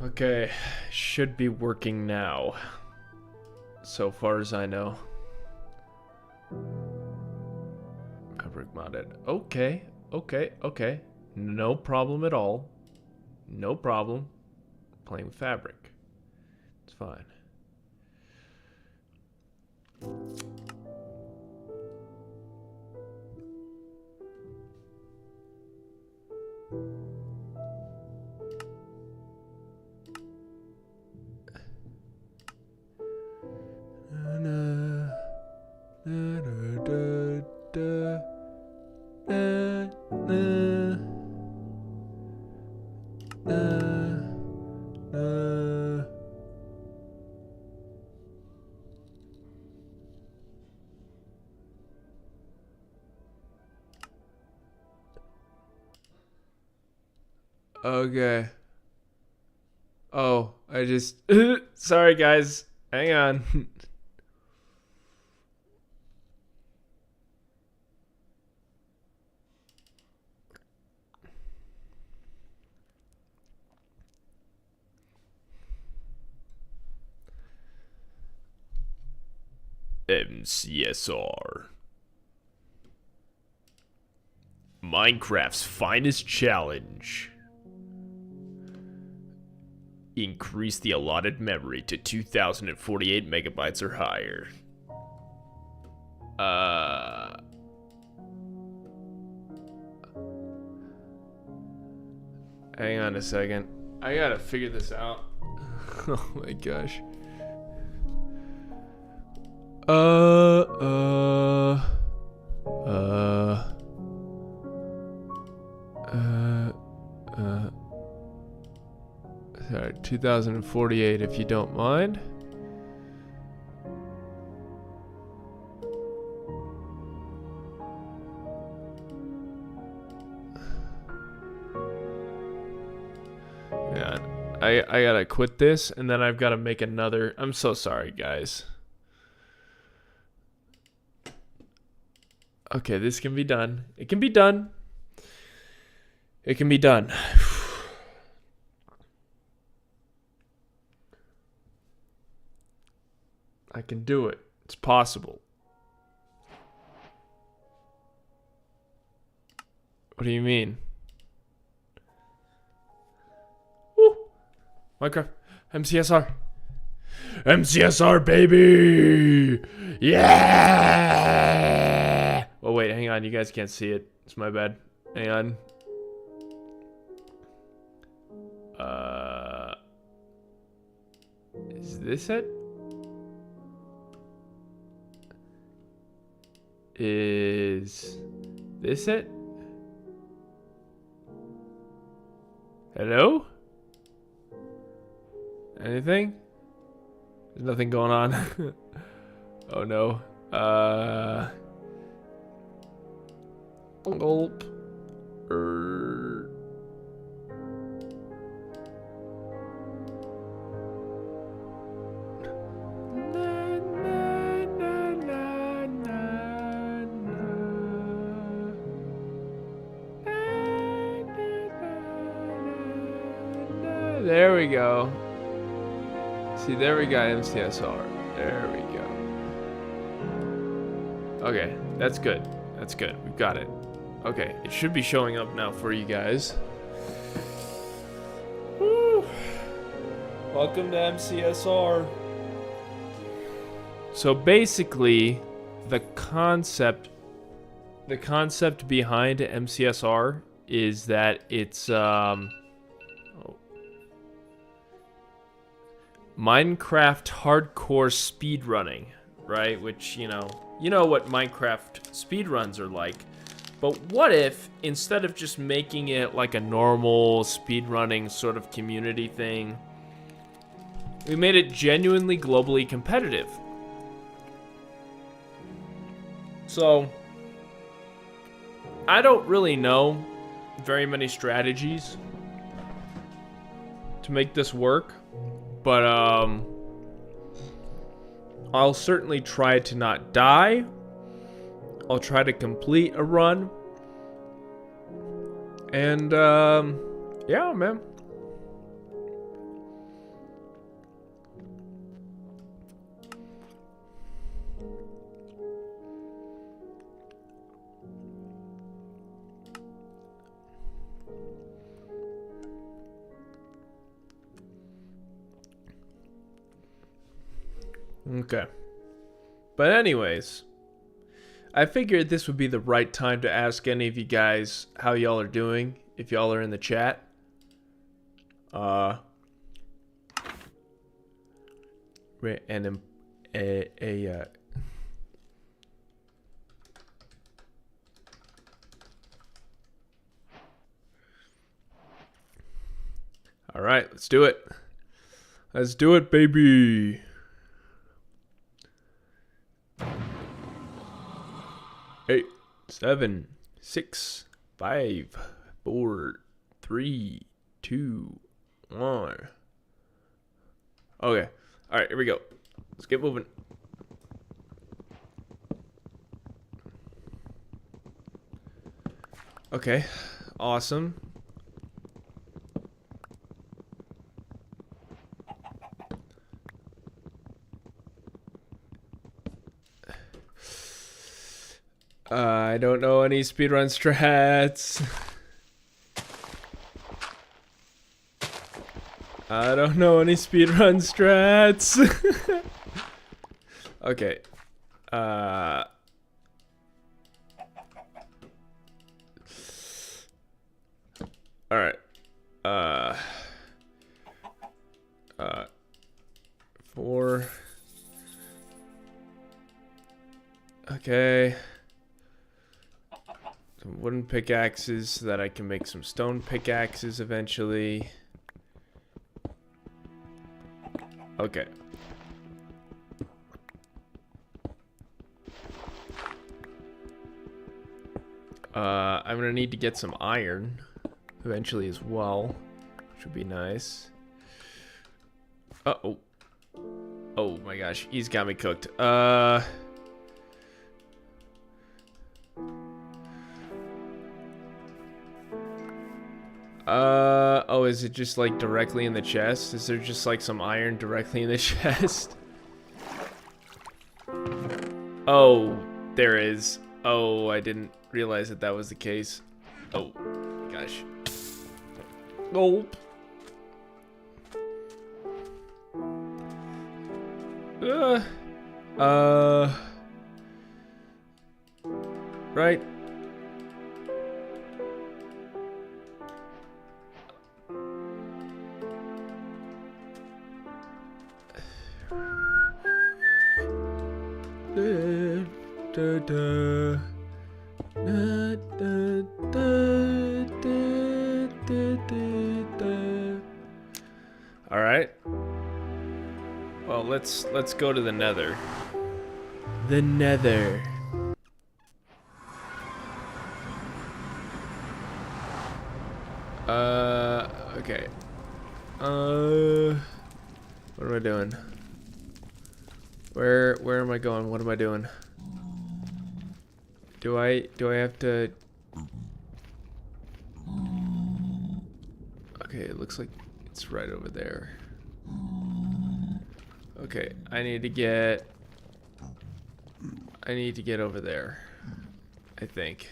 Okay, should be working now. So far as I know. Fabric modded. Okay. No problem at all. No problem. Playing with fabric. It's fine. Okay. Oh, I just... Sorry, guys. Hang on. MCSR. Minecraft's finest challenge. Increase the allotted memory to 2048 megabytes or higher. Hang on a second. I gotta figure this out. Oh my gosh. Sorry, 2048 if you don't mind. Yeah, I gotta quit this and then I've gotta make another. I'm so sorry, guys. Okay, this can be done. It can be done. It can be done. I can do it. It's possible. What do you mean? Woo! Minecraft. MCSR. MCSR, baby! Yeah! Oh, wait, hang on. You guys can't see it. It's my bad. Hang on. Is this it? Is this it? Hello? Anything? There's nothing going on. Oh no. Gulp. There we go. See, there we got MCSR. There we go. Okay, that's good. That's good. We've got it. Okay, it should be showing up now for you guys. Woo. Welcome to MCSR. So basically, the concept behind MCSR is that it's Minecraft hardcore speedrunning, right? Which, you know what Minecraft speedruns are like. But what if, instead of just making it like a normal speedrunning sort of community thing, we made it genuinely globally competitive? So, I don't really know very many strategies to make this work. But, I'll certainly try to not die. I'll try to complete a run. And, yeah, man. Okay. But anyways, I figured this would be the right time to ask any of you guys how y'all are doing, if y'all are in the chat. And all right, let's do it. Let's do it, baby. Eight, 7, 6, 5, 4, 3, 2, 1. Okay. All right, here we go. Let's get moving. Okay. Awesome. I don't know any speedrun strats. I don't know any speedrun strats. Okay. All right. 4. Okay. Some wooden pickaxes so that I can make some stone pickaxes eventually. Okay. I'm gonna need to get some iron eventually as well, which would be nice. Uh-oh. Oh my gosh, he's got me cooked. Oh, is it just like directly in the chest? Is there just like some iron directly in the chest? Oh, there is. Oh, I didn't realize that that was the case. Oh, gosh. Gulp. Right. All right. Well, let's go to the Nether. The Nether. Okay. What am I doing? Where am I going? What am I doing? Do I have to? Okay, it looks like it's right over there. Okay, I need to get over there, I think.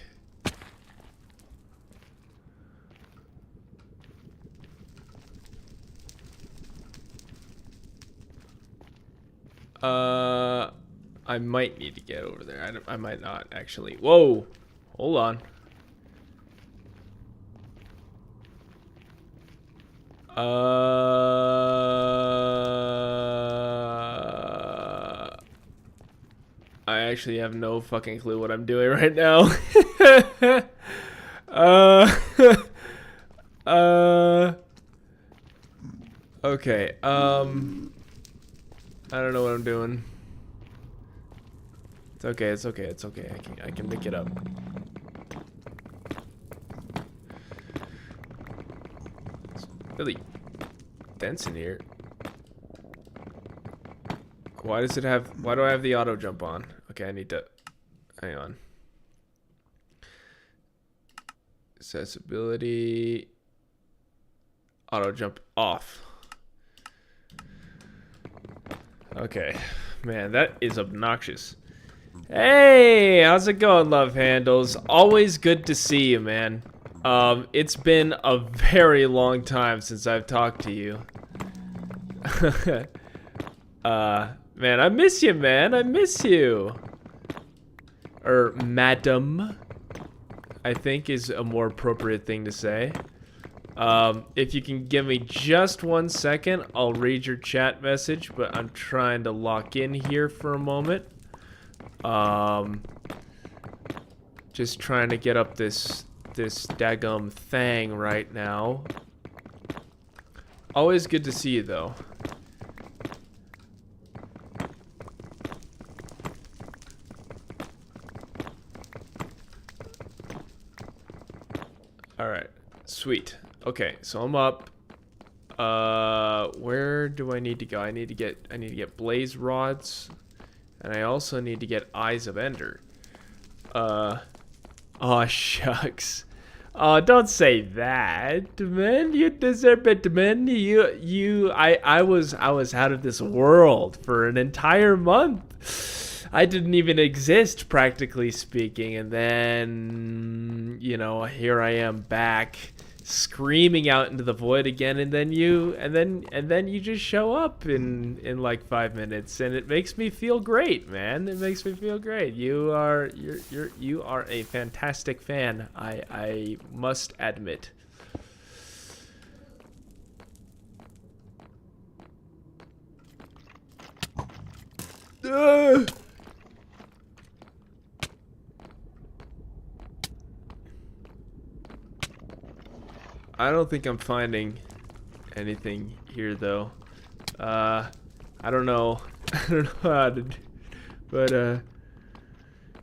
I might need to get over there. I might not actually. Whoa, hold on. I actually have no fucking clue what I'm doing right now. Okay, I don't know what I'm doing. It's okay, it's okay, it's okay. I can pick it up. It's really dense in here. Why do I have the auto jump on? Okay, I need to hang on. Accessibility, auto jump off. Okay, Man, that is obnoxious. Hey, how's it going, love handles? Always good to see you, man. It's been a very long time since I've talked to you. Man, I miss you, man. I miss you. Or madam, I think is a more appropriate thing to say. If you can give me just 1 second, I'll read your chat message, but I'm trying to lock in here for a moment. Just trying to get up this daggum thing right now. Always good to see you, though. Alright, sweet. Okay, so I'm up. Where do I need to go? I need to get blaze rods, and I also need to get eyes of ender. Oh shucks. Oh, don't say that, man. You deserve it, man. I was out of this world for an entire month. I didn't even exist, practically speaking, and then, you know, here I am back, screaming out into the void again, and then you just show up in like 5 minutes, and it makes me feel great, man. It makes me feel great. You are a fantastic fan. I must admit. I don't think I'm finding anything here, though. I don't know. I don't know how to do, but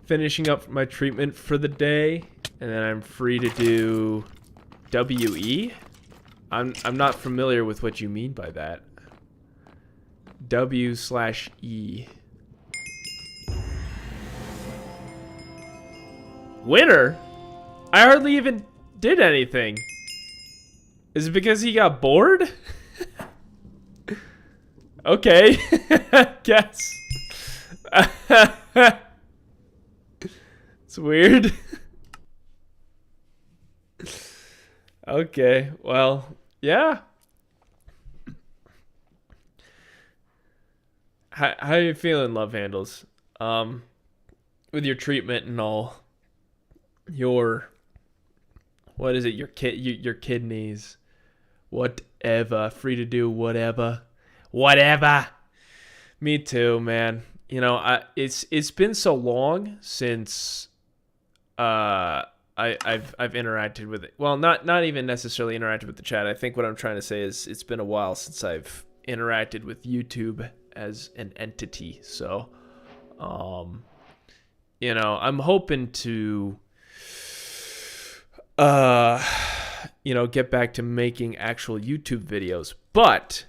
finishing up my treatment for the day, and then I'm free to do WE. I'm not familiar with what you mean by that. W/E. Winner? I hardly even did anything. Is it because he got bored? Okay, guess. It's weird. Okay, well, yeah. How are you feeling, love handles? With your treatment and all. What is it? Your kidneys. Whatever. Free to do whatever. Whatever. Me too, man. You know, it's been so long since I've interacted with it. Well, not even necessarily interacted with the chat. I think what I'm trying to say is it's been a while since I've interacted with YouTube as an entity. So, you know, I'm hoping to you know, get back to making actual YouTube videos, but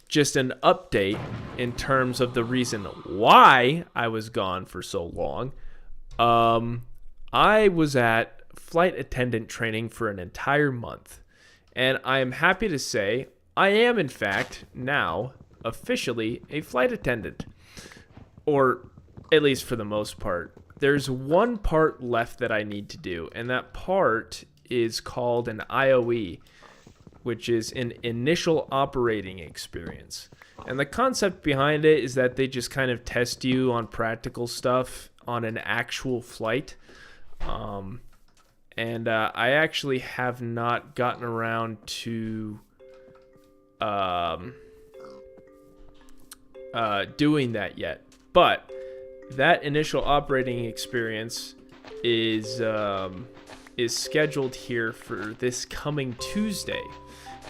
just an update in terms of the reason why I was gone for so long. I was at flight attendant training for an entire month, and I am happy to say I am in fact now officially a flight attendant, or at least for the most part. There's one part left that I need to do, and that part is called an IOE, which is an initial operating experience. And the concept behind it is that they just kind of test you on practical stuff on an actual flight. And I actually have not gotten around to doing that yet. But that initial operating experience is scheduled here for this coming Tuesday,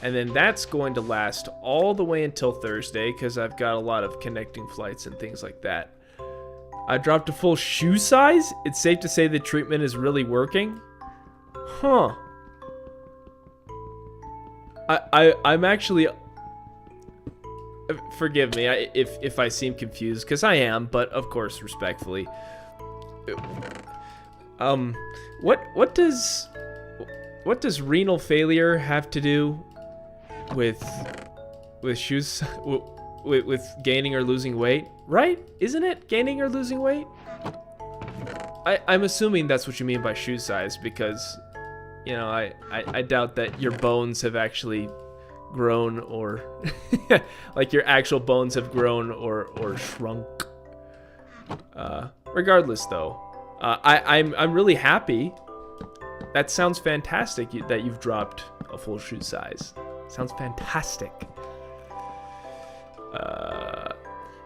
and then that's going to last all the way until Thursday because I've got a lot of connecting flights and things like that. I dropped a full shoe size. It's safe to say the treatment is really working. Huh. I'm actually, forgive me if I seem confused, because I am, but of course respectfully. What does renal failure have to do with shoes? with gaining or losing weight, right? Isn't it gaining or losing weight? I'm assuming that's what you mean by shoe size, because, you know, I doubt that your bones have actually grown, or like your actual bones have grown or shrunk. Regardless, though, I'm really happy. That sounds fantastic that you've dropped a full shoe size. Sounds fantastic.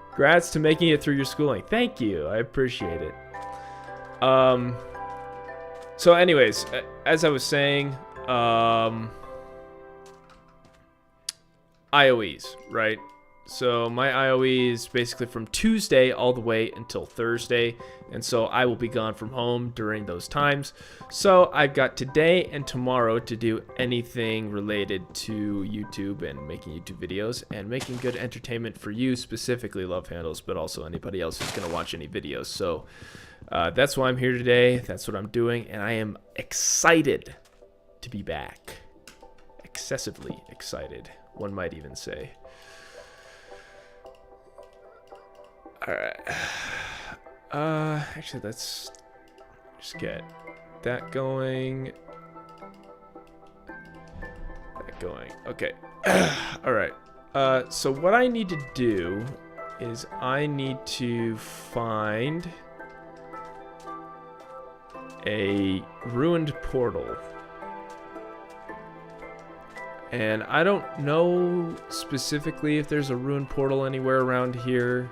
Congrats to making it through your schooling. Thank you. I appreciate it. So anyways, as I was saying, IOEs, right? So my IOE is basically from Tuesday all the way until Thursday, and so I will be gone from home during those times. So I've got today and tomorrow to do anything related to YouTube and making YouTube videos and making good entertainment for you, specifically Love Handles, but also anybody else who's going to watch any videos. So that's why I'm here today. That's what I'm doing, and I am excited to be back. Excessively excited, one might even say. Alright. Actually, let's just get that going. That going. Okay. Alright. So what I need to do is I need to find a ruined portal. And I don't know specifically if there's a ruined portal anywhere around here,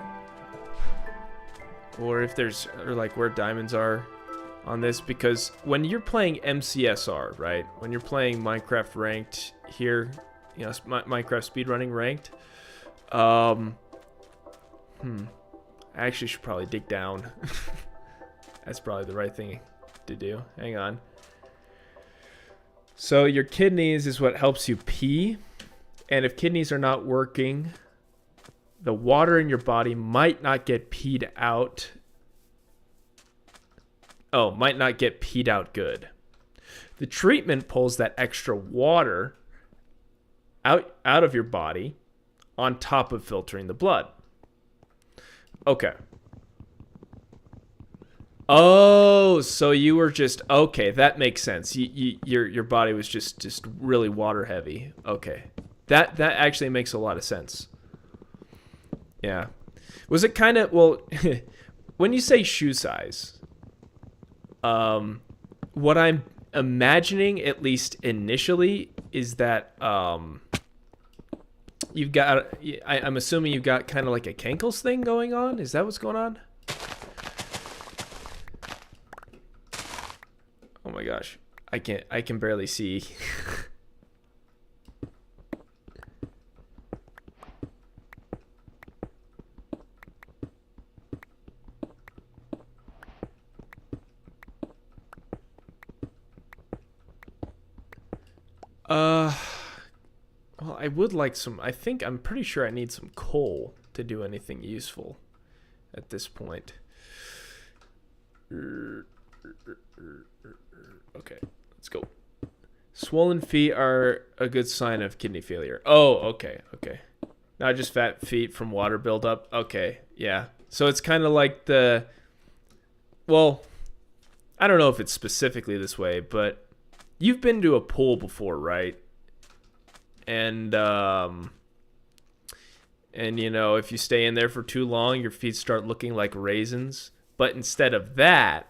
or if there's, or like where diamonds are on this, because when you're playing MCSR, right? When you're playing Minecraft Ranked here, you know, Minecraft speedrunning Ranked, I actually should probably dig down. That's probably the right thing to do. Hang on. So your kidneys is what helps you pee, and if kidneys are not working, the water in your body might not get peed out. Oh, might not get peed out good. The treatment pulls that extra water out of your body on top of filtering the blood. Okay. Oh, so you were just, okay, that makes sense. Your body was just really water heavy. Okay. That actually makes a lot of sense. Yeah. Was it kind of, well, when you say shoe size, what I'm imagining, at least initially, is that you've got, I'm assuming you've got kind of like a cankles thing going on. Is that what's going on? Oh my gosh. I can barely see. Well, I would like some, I'm pretty sure I need some coal to do anything useful at this point. Okay, let's go. Swollen feet are a good sign of kidney failure. Oh, okay. Not just fat feet from water buildup. Okay, yeah. So it's kind of like well, I don't know if it's specifically this way, but you've been to a pool before, right? And you know, if you stay in there for too long, your feet start looking like raisins. But instead of that,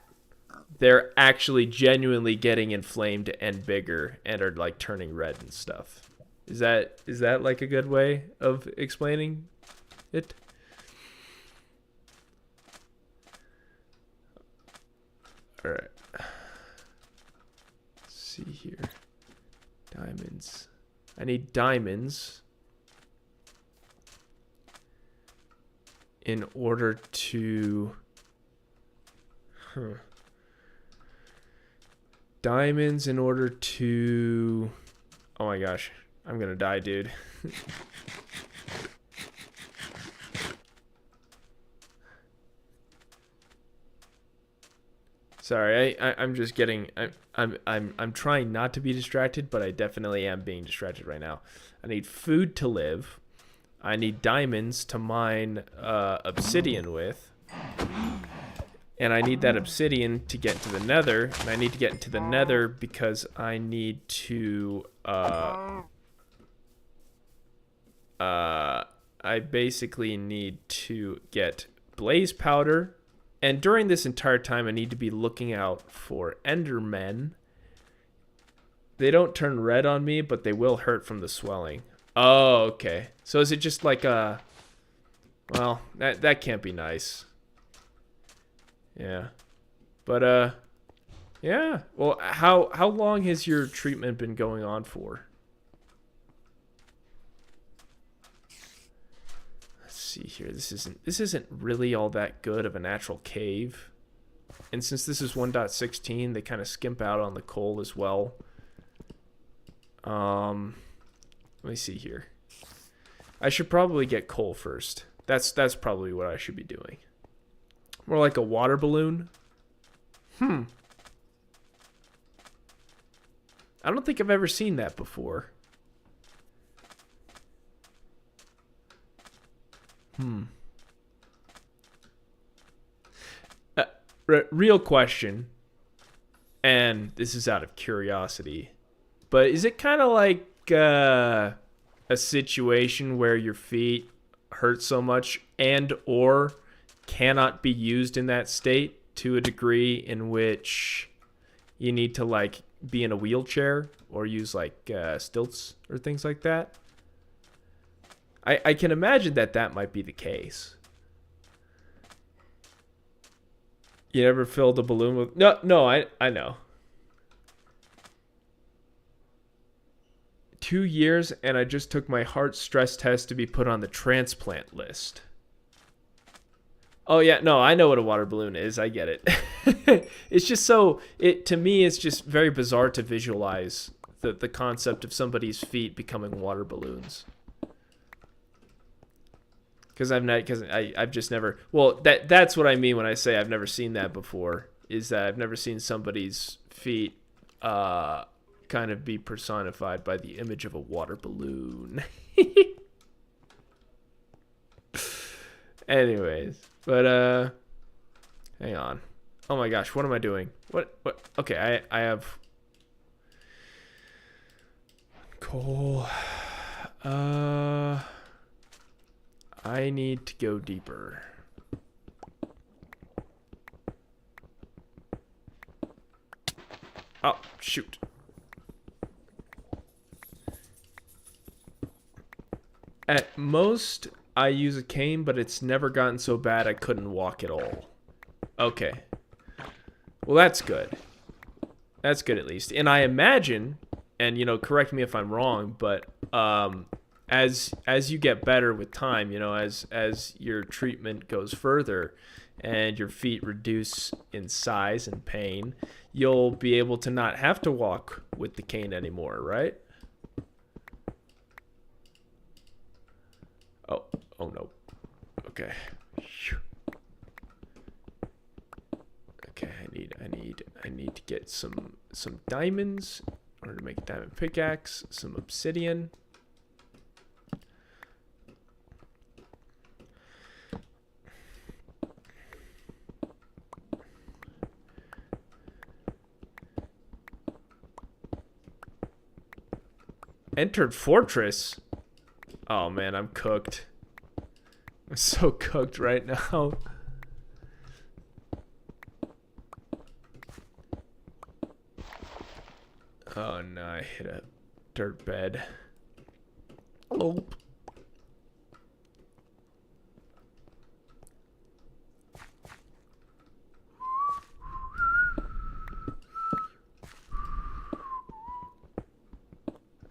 they're actually genuinely getting inflamed and bigger and are like turning red and stuff. Is that like a good way of explaining it? All right. Let's see here. Diamonds. I need diamonds in order to... Diamonds in order to... Oh my gosh. I'm gonna die, dude. Sorry, I'm just getting... I'm trying not to be distracted, but I definitely am being distracted right now. I need food to live. I need diamonds to mine obsidian with. And I need that obsidian to get to the nether. And I need to get into the nether because I need to... I basically need to get blaze powder. And during this entire time, I need to be looking out for endermen. They don't turn red on me, but they will hurt from the swelling. Oh, okay. So is it just like a... Well, that can't be nice. Yeah. But, yeah. Well, how long has your treatment been going on for? Let's see here. This isn't really all that good of a natural cave. And since this is 1.16, they kind of skimp out on the coal as well. Let me see here. I should probably get coal first. That's probably what I should be doing. More like a water balloon. I don't think I've ever seen that before. Real question, and this is out of curiosity, but is it kind of like a situation where your feet hurt so much and or cannot be used in that state to a degree in which you need to like be in a wheelchair or use like stilts or things like that? I can imagine that might be the case. You never filled a balloon with... No, I know. 2 years and I just took my heart stress test to be put on the transplant list. Oh yeah, no, I know what a water balloon is. I get it. It's just so... to me, it's just very bizarre to visualize the concept of somebody's feet becoming water balloons. Because I've just never... Well, that's what I mean when I say I've never seen that before. Is that I've never seen somebody's feet kind of be personified by the image of a water balloon. Anyways, but hang on. Oh my gosh, what am I doing? What? Okay, I have coal. I need to go deeper. Oh, shoot. At most, I use a cane, but it's never gotten so bad I couldn't walk at all. Okay. Well, that's good. That's good at least. And I imagine, and you know, correct me if I'm wrong, but as you get better with time, you know, as your treatment goes further and your feet reduce in size and pain, you'll be able to not have to walk with the cane anymore, right? Oh no. Okay. Okay, I need to get some diamonds in order to make a diamond pickaxe, some obsidian. Entered fortress. Oh man, I'm cooked. I'm so cooked right now. Oh no, I hit a dirt bed. Oh.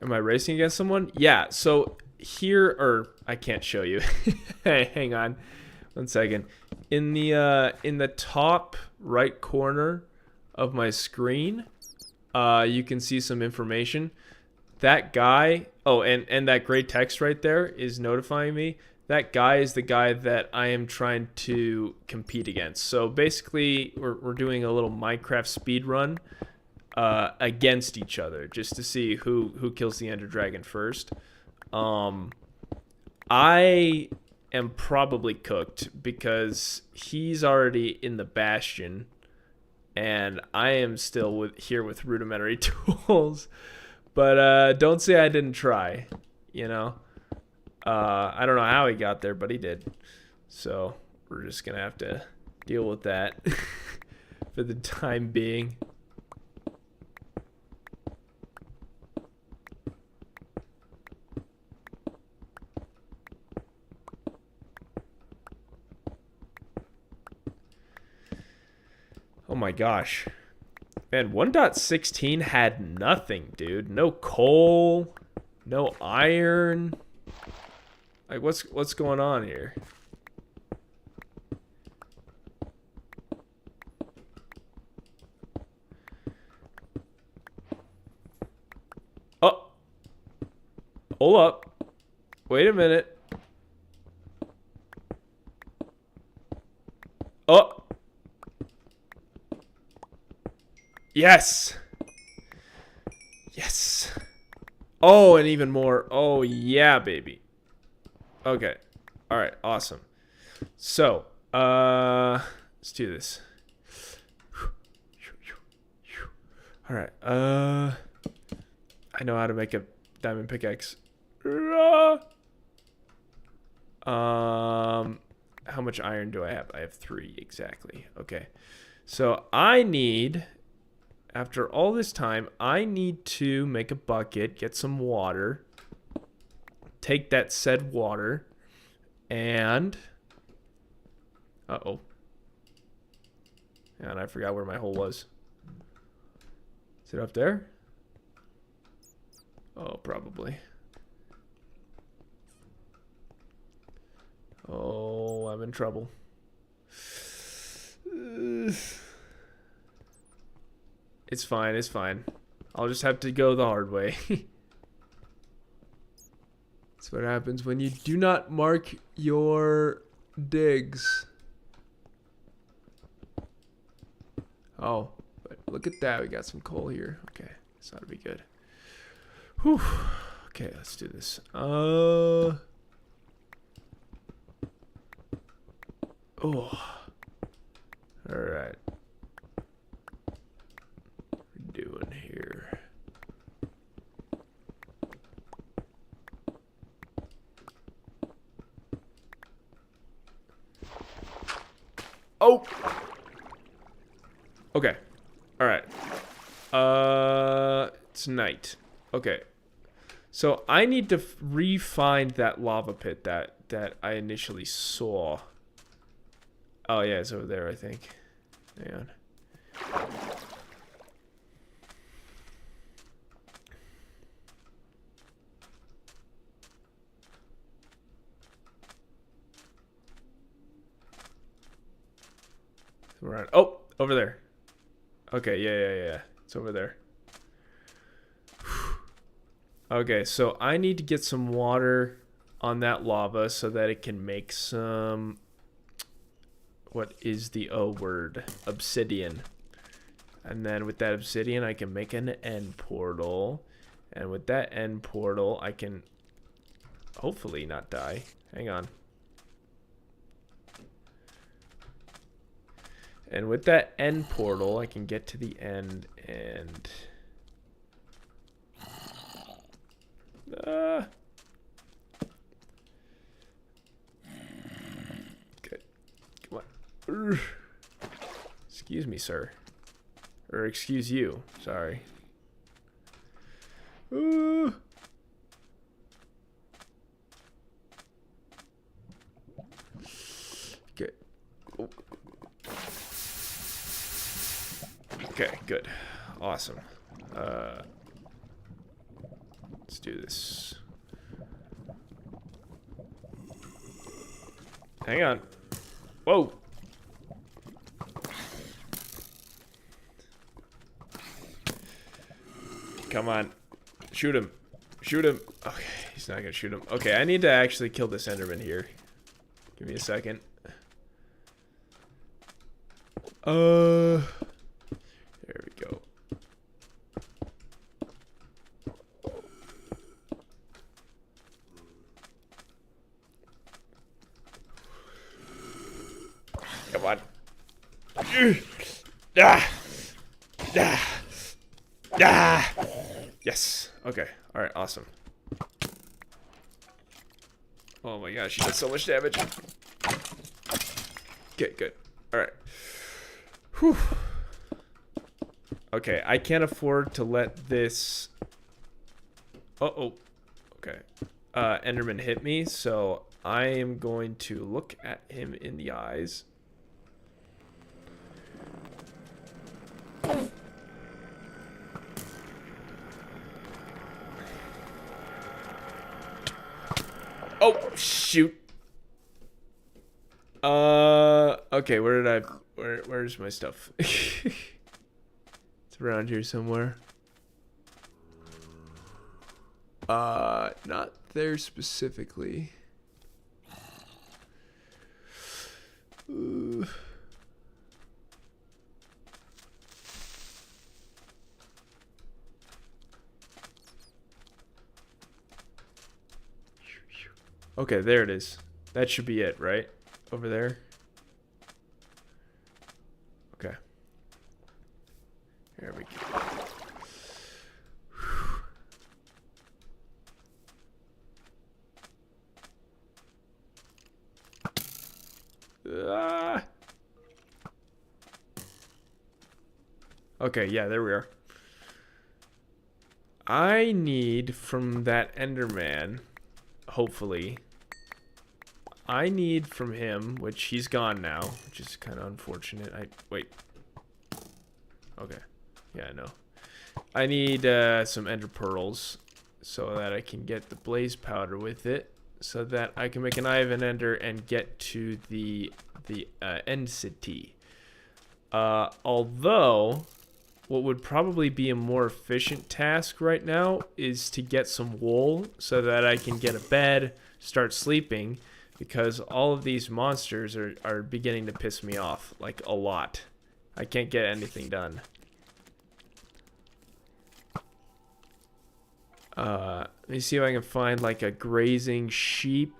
Am I racing against someone? Yeah, so here, or I can't show you. Hey, hang on 1 second. In the top right corner of my screen, you can see some information. That guy, oh, and that gray text right there is notifying me. That guy is the guy that I am trying to compete against. So basically, we're doing a little Minecraft speed run against each other, just to see who kills the Ender Dragon first. I am probably cooked because he's already in the bastion, and I am still here with rudimentary tools. But don't say I didn't try, you know? I don't know how he got there, but he did. So we're just going to have to deal with that for the time being. Oh my gosh. Man, 1.16 had nothing, dude. No coal, no iron. Like, what's going on here? Oh. Hold up. Wait a minute. Oh. Yes. Yes. Oh, and even more. Oh, yeah, baby. Okay. All right. Awesome. So, let's do this. All right. I know how to make a diamond pickaxe. How much iron do I have? I have 3 exactly. Okay. So, I need, after all this time, I need to make a bucket, get some water, take that said water, and uh-oh. And I forgot where my hole was. Is it up there? Oh, probably. Oh, I'm in trouble. It's fine, it's fine. I'll just have to go the hard way. That's what happens when you do not mark your digs. Oh, but look at that. We got some coal here. Okay, this ought to be good. Whew. Okay, let's do this. Oh. All right. What are we doing here? Oh. Okay. All right. It's night. Okay. So I need to re-find that lava pit that I initially saw. Oh yeah, it's over there, I think. Hang on. Right. Oh, over there. Okay, yeah. It's over there. Okay, so I need to get some water on that lava so that it can make some... What is the O word? Obsidian. And then with that obsidian, I can make an end portal. And with that end portal, I can hopefully not die. Hang on. And with that end portal, I can get to the end and... Okay. Come on. Excuse me, sir. Or excuse you. Sorry. Okay. Oh. Okay, good. Awesome. Let's do this. Hang on. Whoa. Come on. Shoot him. Shoot him. Okay, he's not gonna shoot him. Okay, I need to actually kill this Enderman here. Give me a second. There we go. Come on. Ah. Ah. Ah. Yes. Okay. All right. Awesome. Oh my gosh, she does so much damage. Okay, good. All right. Whew. Okay, I can't afford to let this... Uh-oh. Okay. Enderman hit me, so I am going to look at him in the eyes. Oh, shoot. Okay, where's my stuff? It's around here somewhere. Not there specifically. Okay, there it is. That should be it, right? Over there. Okay. There we go. Ah. Okay, yeah, there we are. I need from that Enderman, hopefully. I need from him, which he's gone now, which is kind of unfortunate. Wait. Okay. Yeah, I know. I need some ender pearls so that I can get the blaze powder with it, so that I can make an eye of an ender and get to the end city. Although, what would probably be a more efficient task right now is to get some wool so that I can get a bed, start sleeping, because all of these monsters are beginning to piss me off, like, a lot. I can't get anything done. Let me see if I can find, like, a grazing sheep,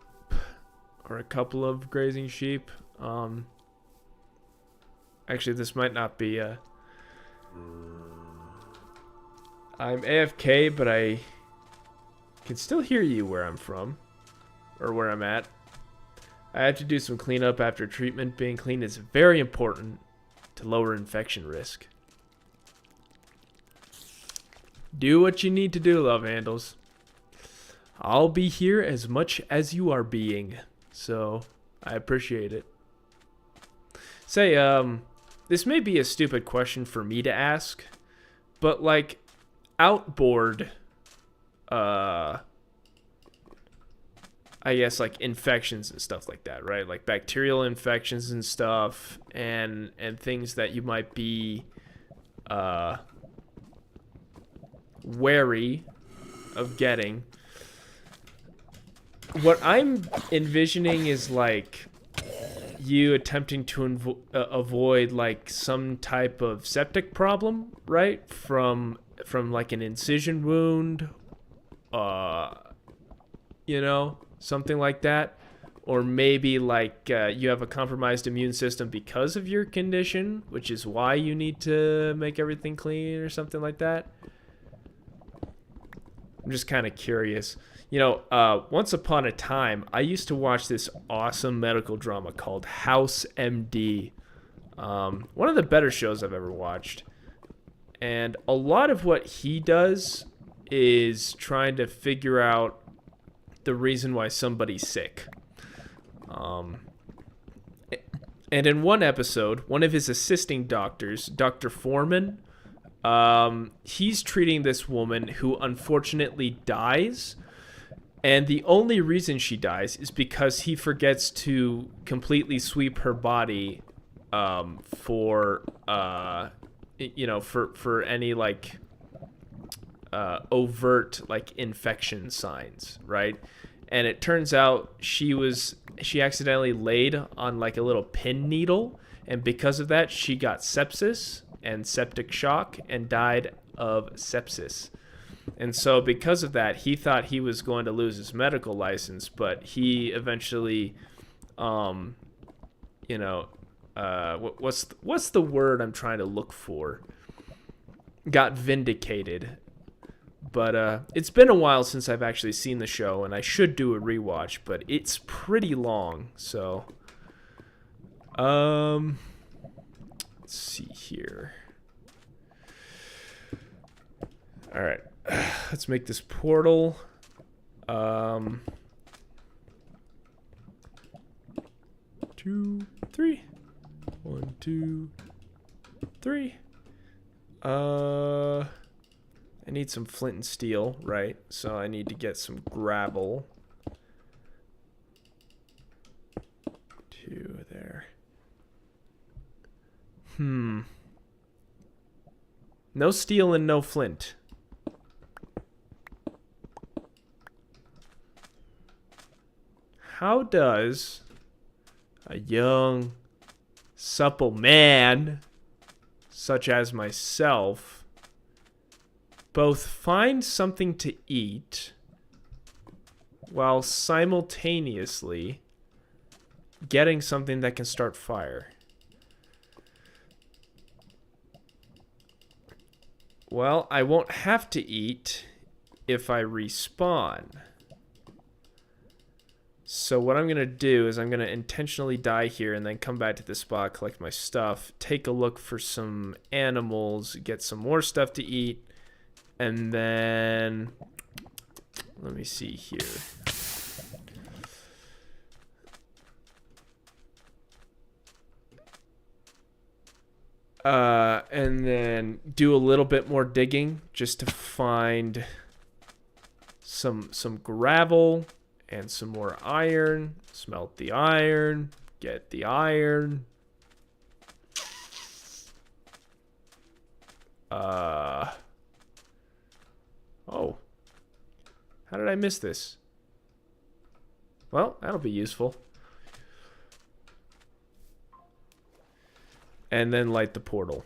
or a couple of grazing sheep. Actually, this might not be a... I'm AFK, but I can still hear you where I'm from, or where I'm at. I have to do some cleanup after treatment. Being clean is very important to lower infection risk. Do what you need to do, love handles. I'll be here as much as you are being, so I appreciate it. Say, this may be a stupid question for me to ask, but like, outboard, I guess, like, infections and stuff like that, right? Like bacterial infections and stuff, and things that you might be wary of getting. What I'm envisioning is like you attempting to avoid like some type of septic problem, right? From like an incision wound, you know, something like that. Or maybe like you have a compromised immune system because of your condition, which is why you need to make everything clean or something like that. I'm just kind of curious. You know, once upon a time, I used to watch this awesome medical drama called House MD. One of the better shows I've ever watched. And a lot of what he does is trying to figure out the reason why somebody's sick. And in one episode, one of his assisting doctors, Dr. Foreman, he's treating this woman who unfortunately dies. And the only reason she dies is because he forgets to completely sweep her body for any like overt like infection signs, right? And it turns out she accidentally laid on like a little pin needle, and because of that she got sepsis and septic shock and died of sepsis. And so because of that, he thought he was going to lose his medical license, but he eventually what's the word I'm trying to look for? Got vindicated. But it's been a while since I've actually seen the show, and I should do a rewatch, but it's pretty long, so let's see here. All right. Let's make this portal. 2, 3. 1, 2, 3. I need some flint and steel, right? So I need to get some gravel. 2 there. No steel and no flint. How does a young, supple man such as myself both find something to eat while simultaneously getting something that can start fire? Well, I won't have to eat if I respawn. So what I'm going to do is I'm going to intentionally die here and then come back to this spot, collect my stuff, take a look for some animals, get some more stuff to eat, and then let me see here. And then do a little bit more digging just to find some gravel and some more iron. Smelt the iron, get the iron. Oh. How did I miss this? Well, that'll be useful. And then light the portal.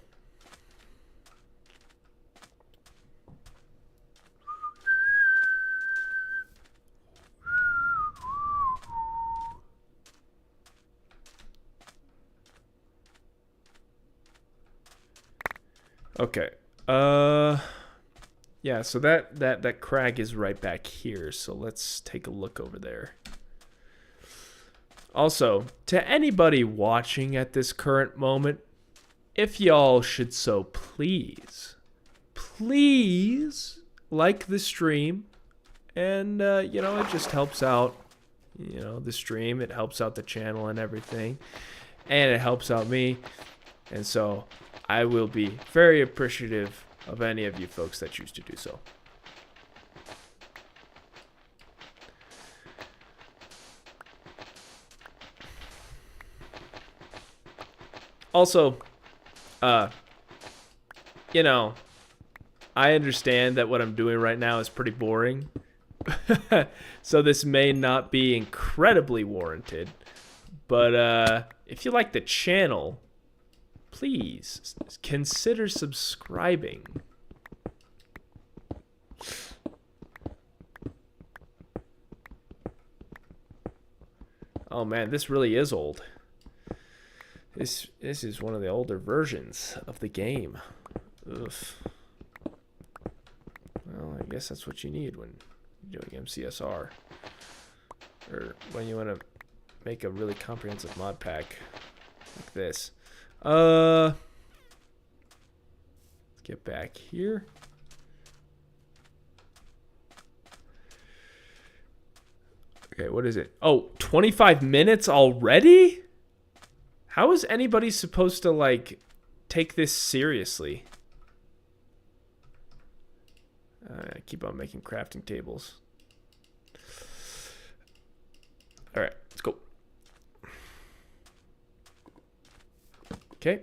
Okay. Yeah, so that crag is right back here. So let's take a look over there. Also, to anybody watching at this current moment, if y'all should so please like the stream. And, you know, it just helps out, you know, the stream. It helps out the channel and everything. And it helps out me. And so I will be very appreciative of any of you folks that choose to do so. Also, you know, I understand that what I'm doing right now is pretty boring. So this may not be incredibly warranted. But if you like the channel, please consider subscribing. Oh man, this really is old. This is one of the older versions of the game. Ugh. Well, I guess that's what you need when you're doing MCSR. Or when you want to make a really comprehensive mod pack like this. Let's get back here. Okay, what is it? Oh, 25 minutes already? How is anybody supposed to, like, take this seriously? I keep on making crafting tables. All right, let's go. Okay.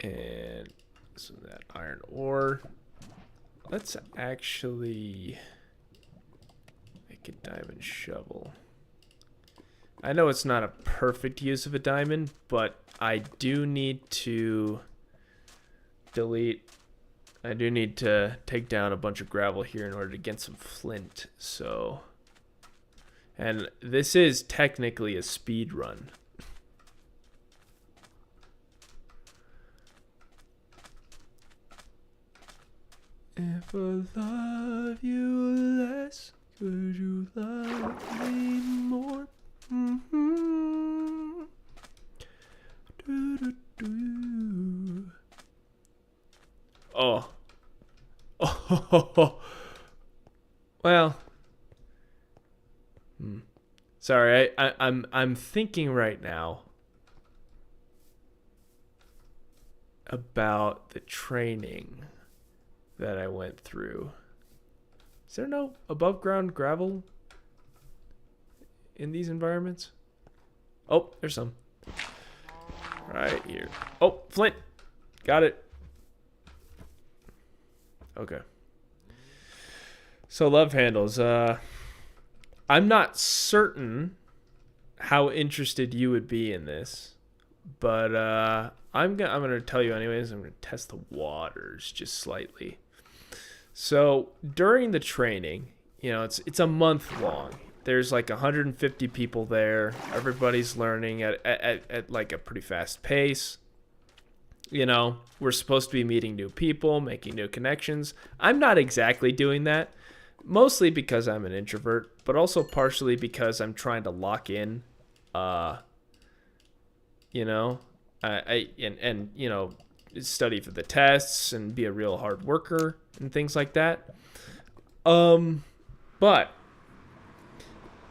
And so that iron ore. Let's actually make a diamond shovel. I know it's not a perfect use of a diamond, but I do need to delete. I do need to take down a bunch of gravel here in order to get some flint. So And this is technically a speed run. If I love you less, could you love me more? Mm-hmm. Do-do-do. Oh. Oh. Well. Sorry, I'm thinking right now about the training that I went through. Is there no above ground gravel in these environments? Oh, there's some. Right here. Oh, flint. Got it. Okay. So love handles. I'm not certain how interested you would be in this, but I'm gonna tell you anyways. I'm gonna test the waters just slightly. So during the training, it's a month long. There's like 150 people there. Everybody's learning at like a pretty fast pace. We're supposed to be meeting new people, making new connections. I'm not exactly doing that, mostly because I'm an introvert, but also partially because I'm trying to lock in, study for the tests and be a real hard worker and things like that. But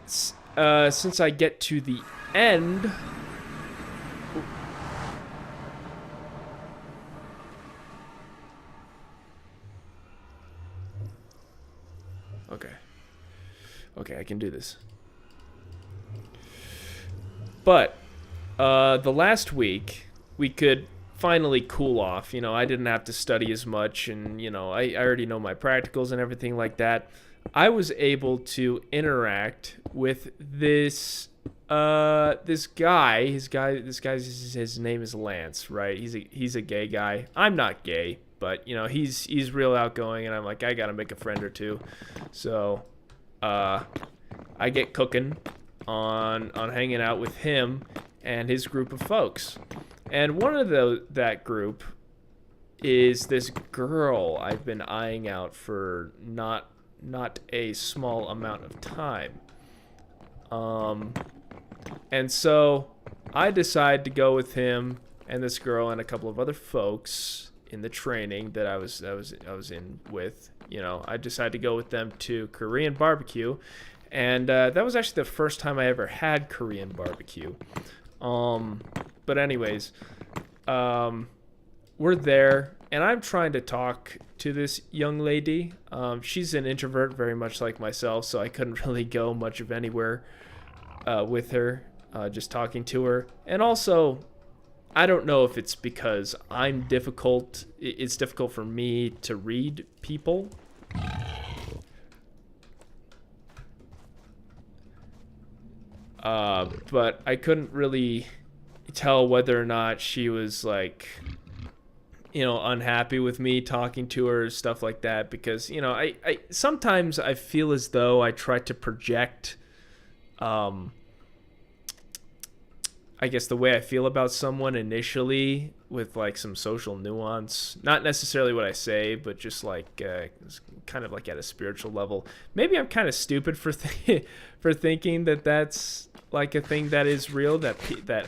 since I get to the end, okay, I can do this. But the last week we could finally cool off. I didn't have to study as much, and I already know my practicals and everything like that. I was able to interact with this guy. His name is Lance, right? He's a gay guy. I'm not gay, but he's real outgoing, and I'm like, I gotta make a friend or two. So I get cooking on hanging out with him and his group of folks. And one of that group is this girl I've been eyeing out for not a small amount of time. And so I decide to go with him and this girl and a couple of other folks in the training that I was in with. I decided to go with them to Korean barbecue, and that was actually the first time I ever had Korean barbecue. But anyways, we're there, and I'm trying to talk to this young lady. She's an introvert, very much like myself, so I couldn't really go much of anywhere with her, just talking to her. And also, I don't know if it's because I'm difficult. It's difficult for me to read people. But I couldn't really tell whether or not she was like, unhappy with me talking to her, stuff like that, because, I sometimes I feel as though I try to project, I guess the way I feel about someone initially with like some social nuance, not necessarily what I say, but just like kind of like at a spiritual level. Maybe I'm kind of stupid for thinking that that's like a thing that is real, that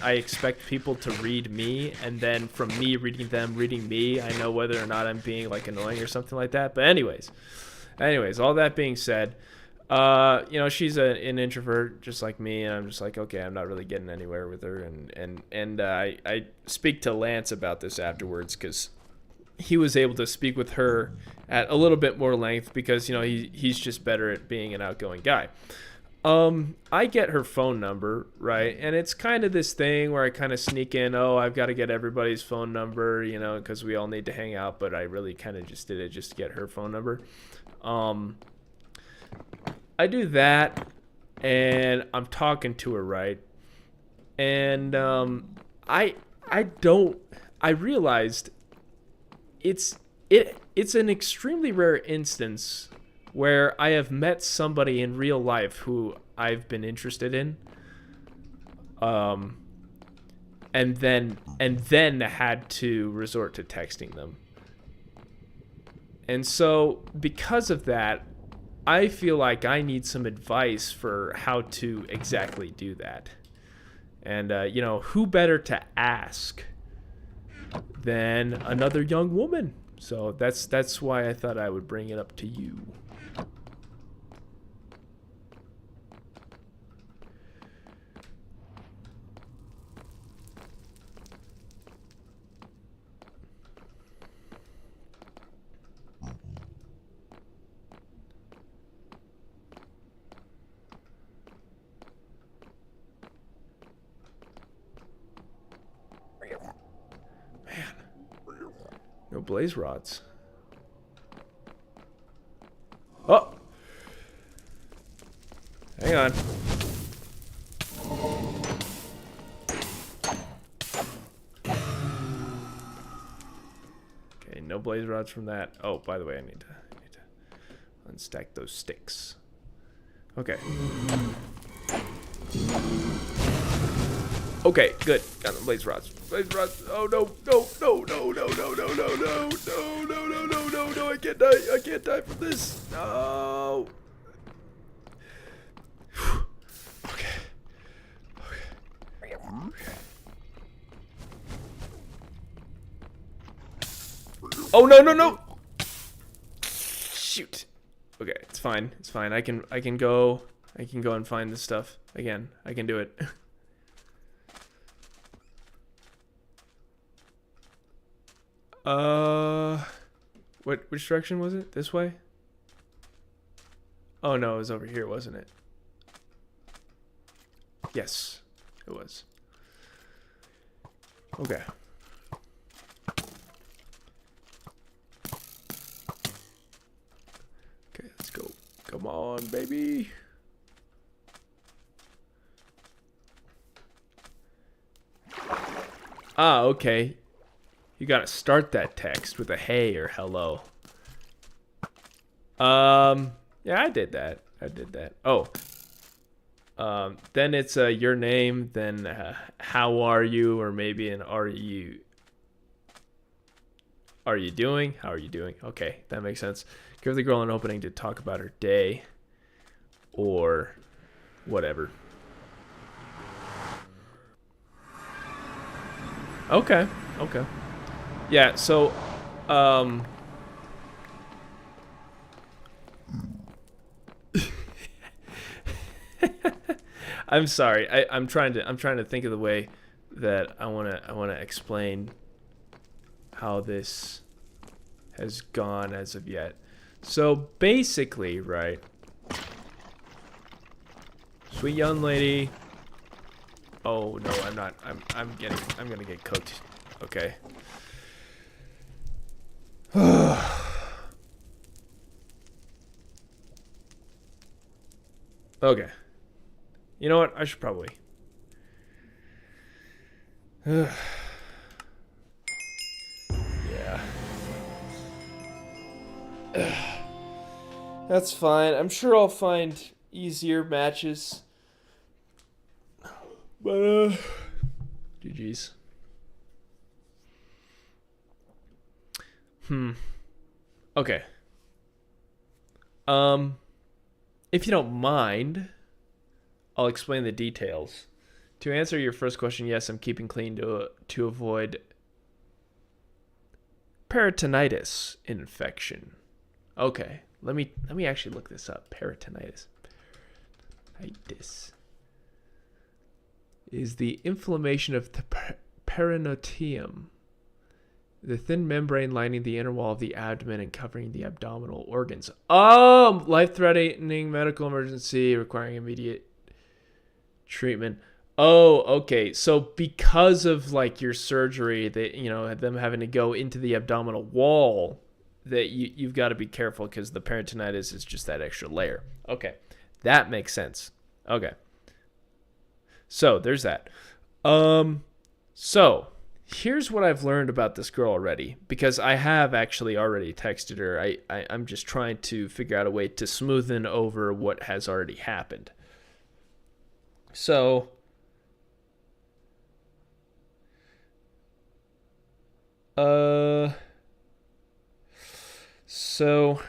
I expect people to read me, and then from me reading them reading me, I know whether or not I'm being like annoying or something like that. But anyways, all that being said, she's an introvert just like me, and I'm just like, okay, I'm not really getting anywhere with her, and I speak to Lance about this afterwards, because he was able to speak with her at a little bit more length, because he's just better at being an outgoing guy. I get her phone number, right, and it's kind of this thing where I kind of sneak in, I've got to get everybody's phone number, because we all need to hang out, but I really kind of just did it just to get her phone number. I do that, and I'm talking to her, right? And I realized it's an extremely rare instance where I have met somebody in real life who I've been interested in. And then had to resort to texting them. And so because of that, I feel like I need some advice for how to exactly do that. And, who better to ask than another young woman? So that's why I thought I would bring it up to you. No blaze rods. Oh! Hang on. Okay, no blaze rods from that. Oh, by the way, I need to unstack those sticks. Okay. Okay, good. Got the blaze rods. Blaze rods. Oh no, no, no, no, no, no, no, no, no, no, no, no, no, no, no, I can't die. I can't die from this. No. Okay. Okay. Okay. Oh no, no, no. Shoot. Okay, it's fine. It's fine. I can go and find this stuff again. I can do it. Which direction was it? This way? Oh no, it was over here, wasn't it? Yes, it was. Okay. Okay, let's go. Come on, baby. Ah, okay. You gotta start that text with a hey or hello. Yeah, I did that. Oh. Then it's your name, then how are you, or maybe an are you doing? How are you doing? Okay, that makes sense. Give the girl an opening to talk about her day or whatever. Okay. Yeah, so I'm sorry. I'm trying to think of the way that I wanna explain how this has gone as of yet. So basically, right? Sweet young lady. Oh no, I'm not. I'm gonna get cooked. Okay. Okay. You know what? I should probably. Yeah. That's fine. I'm sure I'll find easier matches. But, GG's. Okay. If you don't mind, I'll explain the details. To answer your first question, yes, I'm keeping clean to avoid peritonitis infection. Okay, let me actually look this up. Peritonitis is the inflammation of the peritoneum, the thin membrane lining the inner wall of the abdomen and covering the abdominal organs. Oh, life-threatening medical emergency requiring immediate treatment. Oh, okay. So because of like your surgery, that them having to go into the abdominal wall, that you've got to be careful because the peritonitis is just that extra layer. Okay, that makes sense. Okay. So there's that. So here's what I've learned about this girl already, because I have actually already texted her. I'm just trying to figure out a way to smoothen over what has already happened. So, uh, so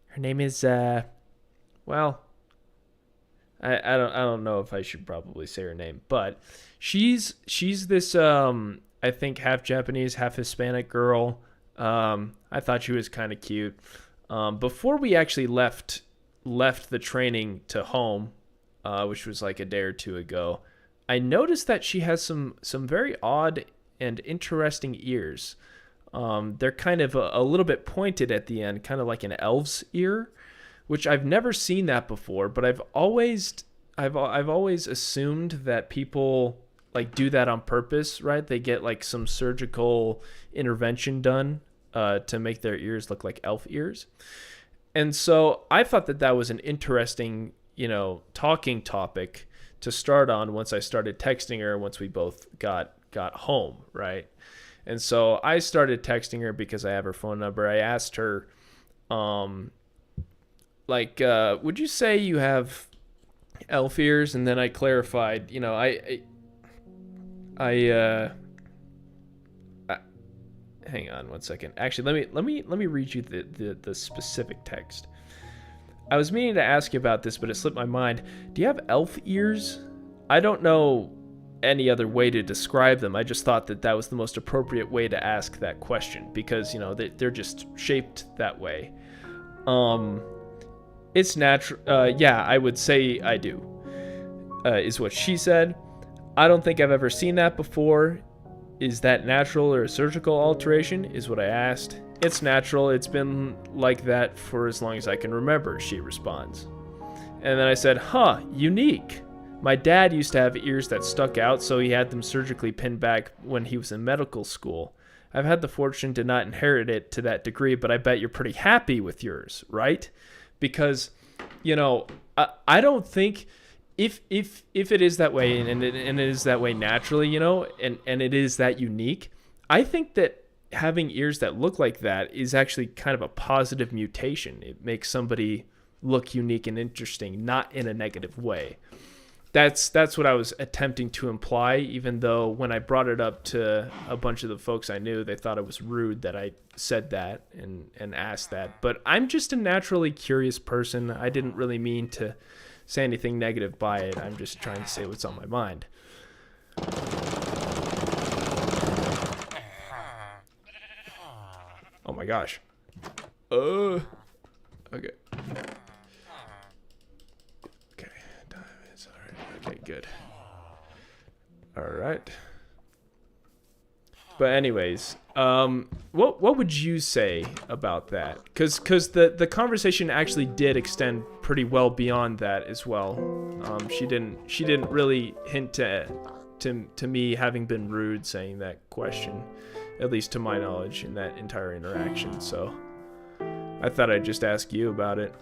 her name is well, I don't know if I should probably say her name, but she's this I think half Japanese, half Hispanic girl. I thought she was kind of cute. Before we actually left the training to home, which was like a day or two ago, I noticed that she has some very odd and interesting ears. They're kind of a little bit pointed at the end, kind of like an elf's ear, which I've never seen that before. But I've always assumed that people like do that on purpose, right? They get like some surgical intervention done to make their ears look like elf ears. And so I thought that was an interesting, talking topic to start on once I started texting her, once we both got home, right? And so I started texting her because I have her phone number. I asked her, would you say you have elf ears? And then I clarified, I hang on one second. Actually, let me read you the specific text. I was meaning to ask you about this, but it slipped my mind. Do you have elf ears? I don't know any other way to describe them. I just thought that was the most appropriate way to ask that question because, they're just shaped that way. It's natural. Yeah, I would say I do, is what she said. I don't think I've ever seen that before. Is that natural or a surgical alteration, is what I asked. It's natural. It's been like that for as long as I can remember, she responds. And then I said, unique. My dad used to have ears that stuck out, so he had them surgically pinned back when he was in medical school. I've had the fortune to not inherit it to that degree, but I bet you're pretty happy with yours, right? Because, I don't think if it is that way and it is that way naturally, and it is that unique, I think that having ears that look like that is actually kind of a positive mutation. It makes somebody look unique and interesting, not in a negative way. That's what I was attempting to imply, even though when I brought it up to a bunch of the folks I knew, they thought it was rude that I said that and asked that. But I'm just a naturally curious person. I didn't really mean to say anything negative by it. I'm just trying to say what's on my mind. Oh my gosh. Okay. Okay, okay, good. All right. But anyways, what would you say about that? Because the conversation actually did extend pretty well beyond that as well. She didn't really hint to me having been rude saying that question, at least to my knowledge, in that entire interaction. So I thought I'd just ask you about it.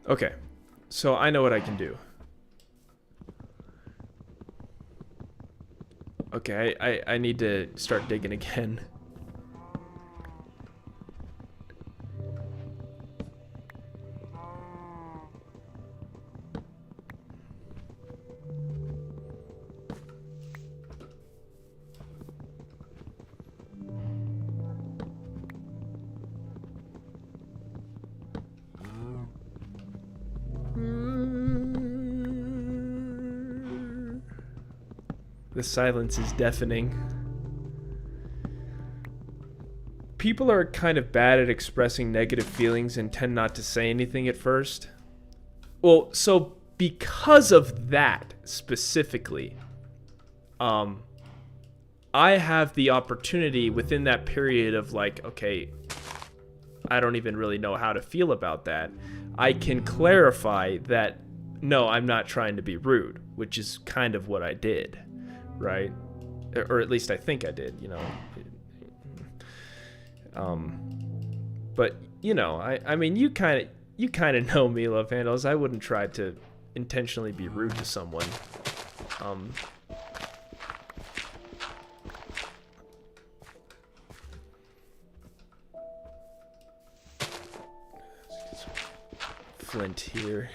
Okay, so I know what I can do. Okay, I need to start digging again. The silence is deafening. People are kind of bad at expressing negative feelings and tend not to say anything at first. Well, so because of that specifically, I have the opportunity within that period of like, okay, I don't even really know how to feel about that. I can clarify that, no, I'm not trying to be rude, which is kind of what I did, right? Or at least I think I did, you know. But you know, I mean, you kind of know me, Love Handles. I wouldn't try to intentionally be rude to someone. Flint here.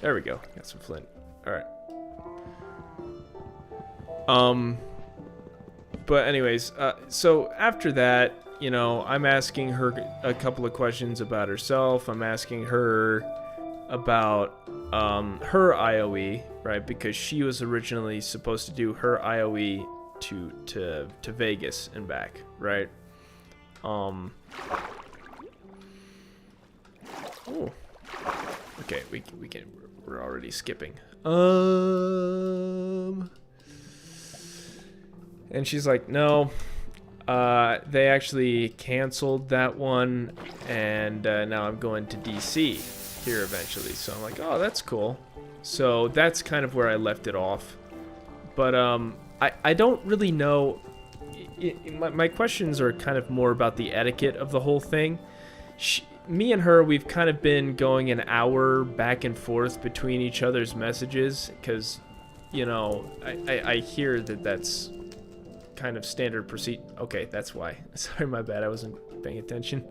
There we go. Got some flint. All right. But anyways, so after that, you know, I'm asking her a couple of questions about herself. I'm asking her about her IOE, right? Because she was originally supposed to do her IOE to Vegas and back, right? Oh. Okay, we're already skipping. And she's like, no, they actually canceled that one, and now I'm going to DC here eventually. So I'm like, oh, that's cool. So that's kind of where I left it off. But I don't really know. My questions are kind of more about the etiquette of the whole thing. Me and her, we've kind of been going an hour back and forth between each other's messages because, you know, I hear that that's kind of standard procedure. Okay, that's why. Sorry, my bad. I wasn't paying attention.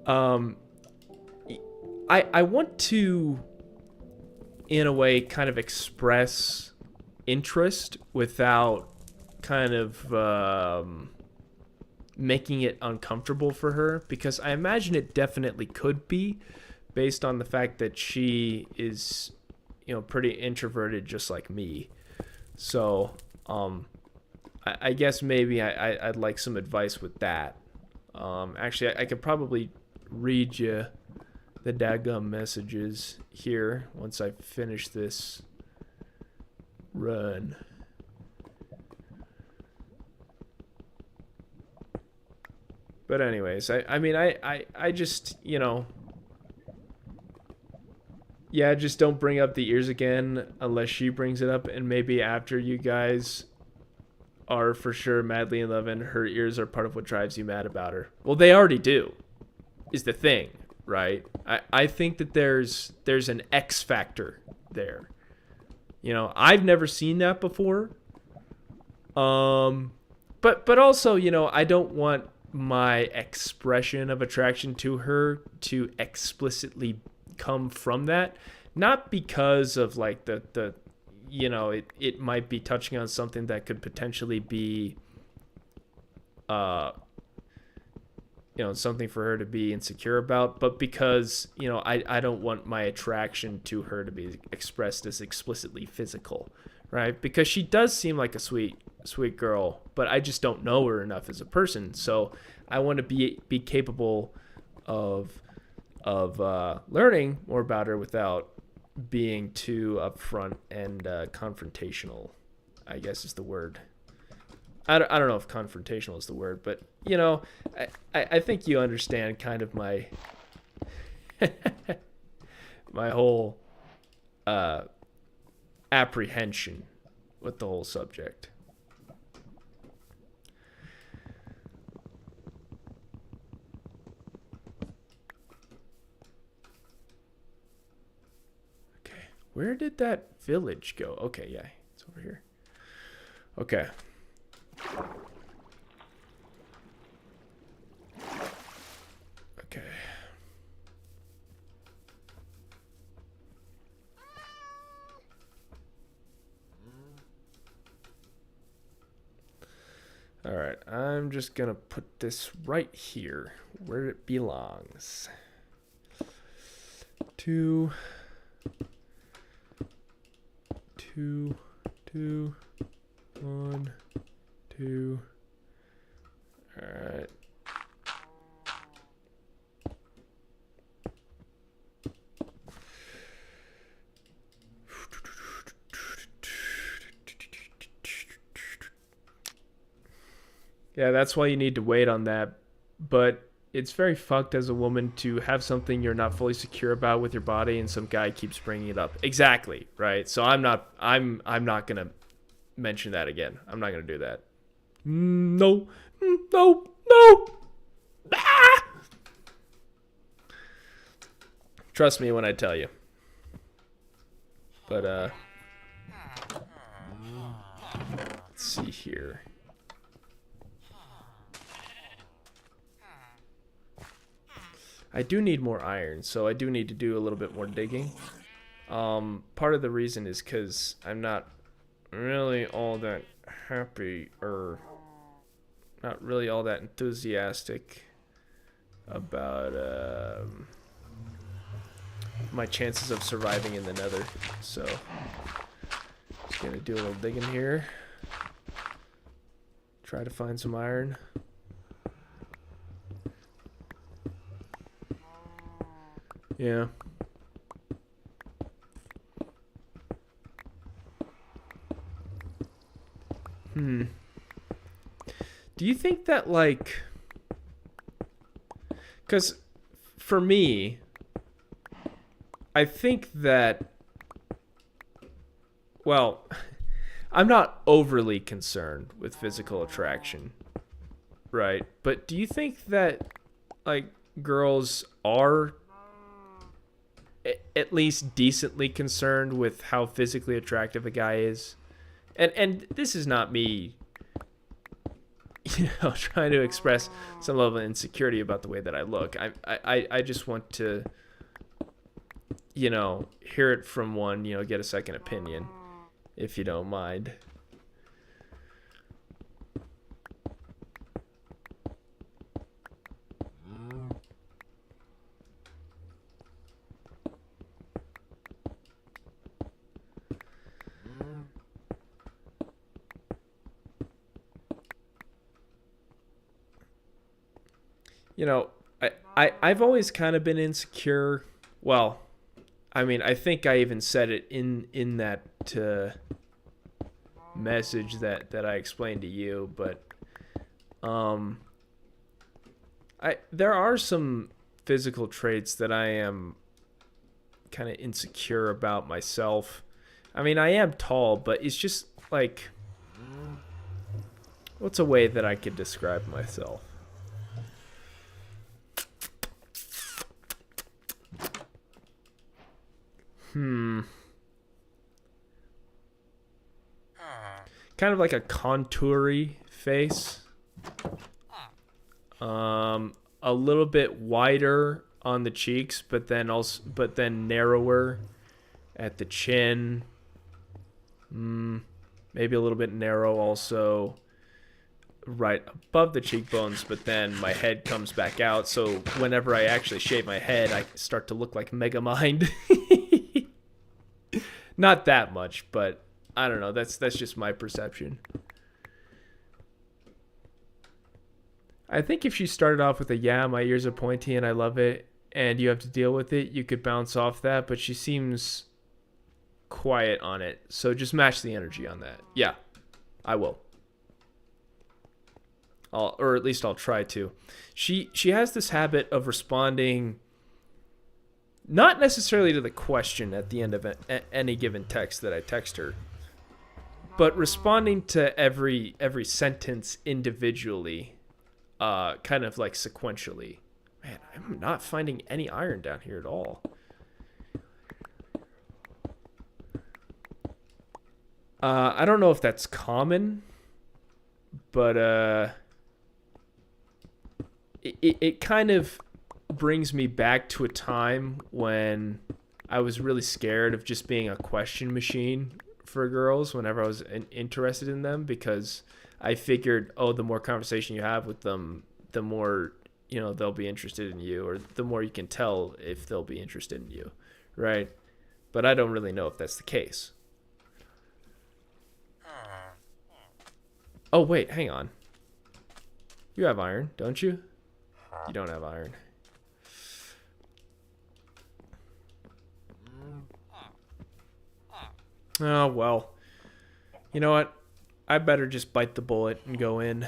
I want to, in a way, kind of express interest without kind of making it uncomfortable for her, because I imagine it definitely could be, based on the fact that she is, you know, pretty introverted just like me. So I guess maybe I'd like some advice with that. Actually, I could probably read you the daggum messages here once I finish this run. But anyways, I mean, I just, you know, yeah, just don't bring up the ears again unless she brings it up, and maybe after you guys are for sure madly in love and her ears are part of what drives you mad about her. Well, they already do, is the thing, right? I think that there's an X factor there. You know, I've never seen that before. But also, you know, I don't want my expression of attraction to her to explicitly come from that. Not because of like the you know, it might be touching on something that could potentially be you know, something for her to be insecure about, but because, you know, I don't want my attraction to her to be expressed as explicitly physical, right? Because she does seem like a sweet girl, but I just don't know her enough as a person. So I want to be capable of learning more about her without being too upfront and confrontational, I guess is the word. I don't know if confrontational is the word, but, you know, I think you understand kind of my my whole apprehension with the whole subject. Okay, where did that village go? Okay, yeah, it's over here. Okay. Okay. All right, I'm just gonna put this right here where it belongs. 2, 2, 2, 1, 2. All right. Yeah, that's why you need to wait on that. But it's very fucked as a woman to have something you're not fully secure about with your body and some guy keeps bringing it up. Exactly, right? So I'm not going to mention that again. I'm not going to do that. No. No. No. Ah! Trust me when I tell you. But let's see here. I do need more iron, so I do need to do a little bit more digging. Part of the reason is because I'm not really all that happy, or not really all that enthusiastic about my chances of surviving in the nether. So, just gonna do a little digging here. Try to find some iron. Yeah. Do you think that, like... Because, for me, I think that... Well, I'm not overly concerned with physical attraction, right? But do you think that, like, girls are at least decently concerned with how physically attractive a guy is? And this is not me, trying to express some level of insecurity about the way that I look. I just want to, hear it from one, get a second opinion, if you don't mind. I've always kind of been insecure. Well, I mean, I think I even said it in that message that I explained to you, but there are some physical traits that I am kind of insecure about myself. I mean, I am tall, but it's just like, what's a way that I could describe myself? Kind of like a contoury face. A little bit wider on the cheeks, but then narrower at the chin. Maybe a little bit narrow also right above the cheekbones, but then my head comes back out, so whenever I actually shave my head, I start to look like Megamind. Not that much, but I don't know. That's just my perception. I think if she started off with my ears are pointy and I love it, and you have to deal with it, you could bounce off that, but she seems quiet on it. So just match the energy on that. Yeah, I will. Or at least I'll try to. She has this habit of responding not necessarily to the question at the end of any given text that I text her, but responding to every sentence individually, kind of like sequentially. Man, I'm not finding any iron down here at all. I don't know if that's common, but it kind of brings me back to a time when I was really scared of just being a question machine for girls whenever I was interested in them, because I figured, the more conversation you have with them, the more, they'll be interested in you, or the more you can tell if they'll be interested in you, right? But I don't really know if that's the case. Oh, wait, hang on. You have iron, don't you? You don't have iron. Oh, well. You know what? I better just bite the bullet and go in.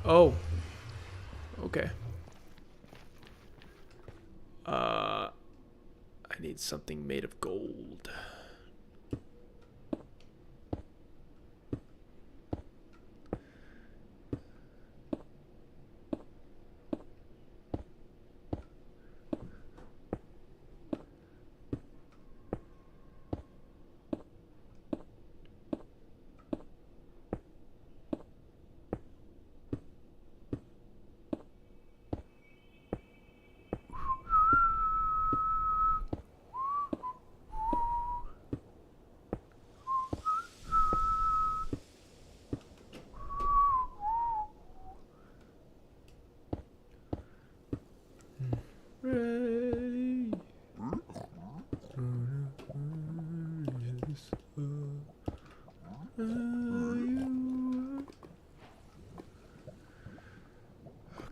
Oh. Okay. I need something made of gold.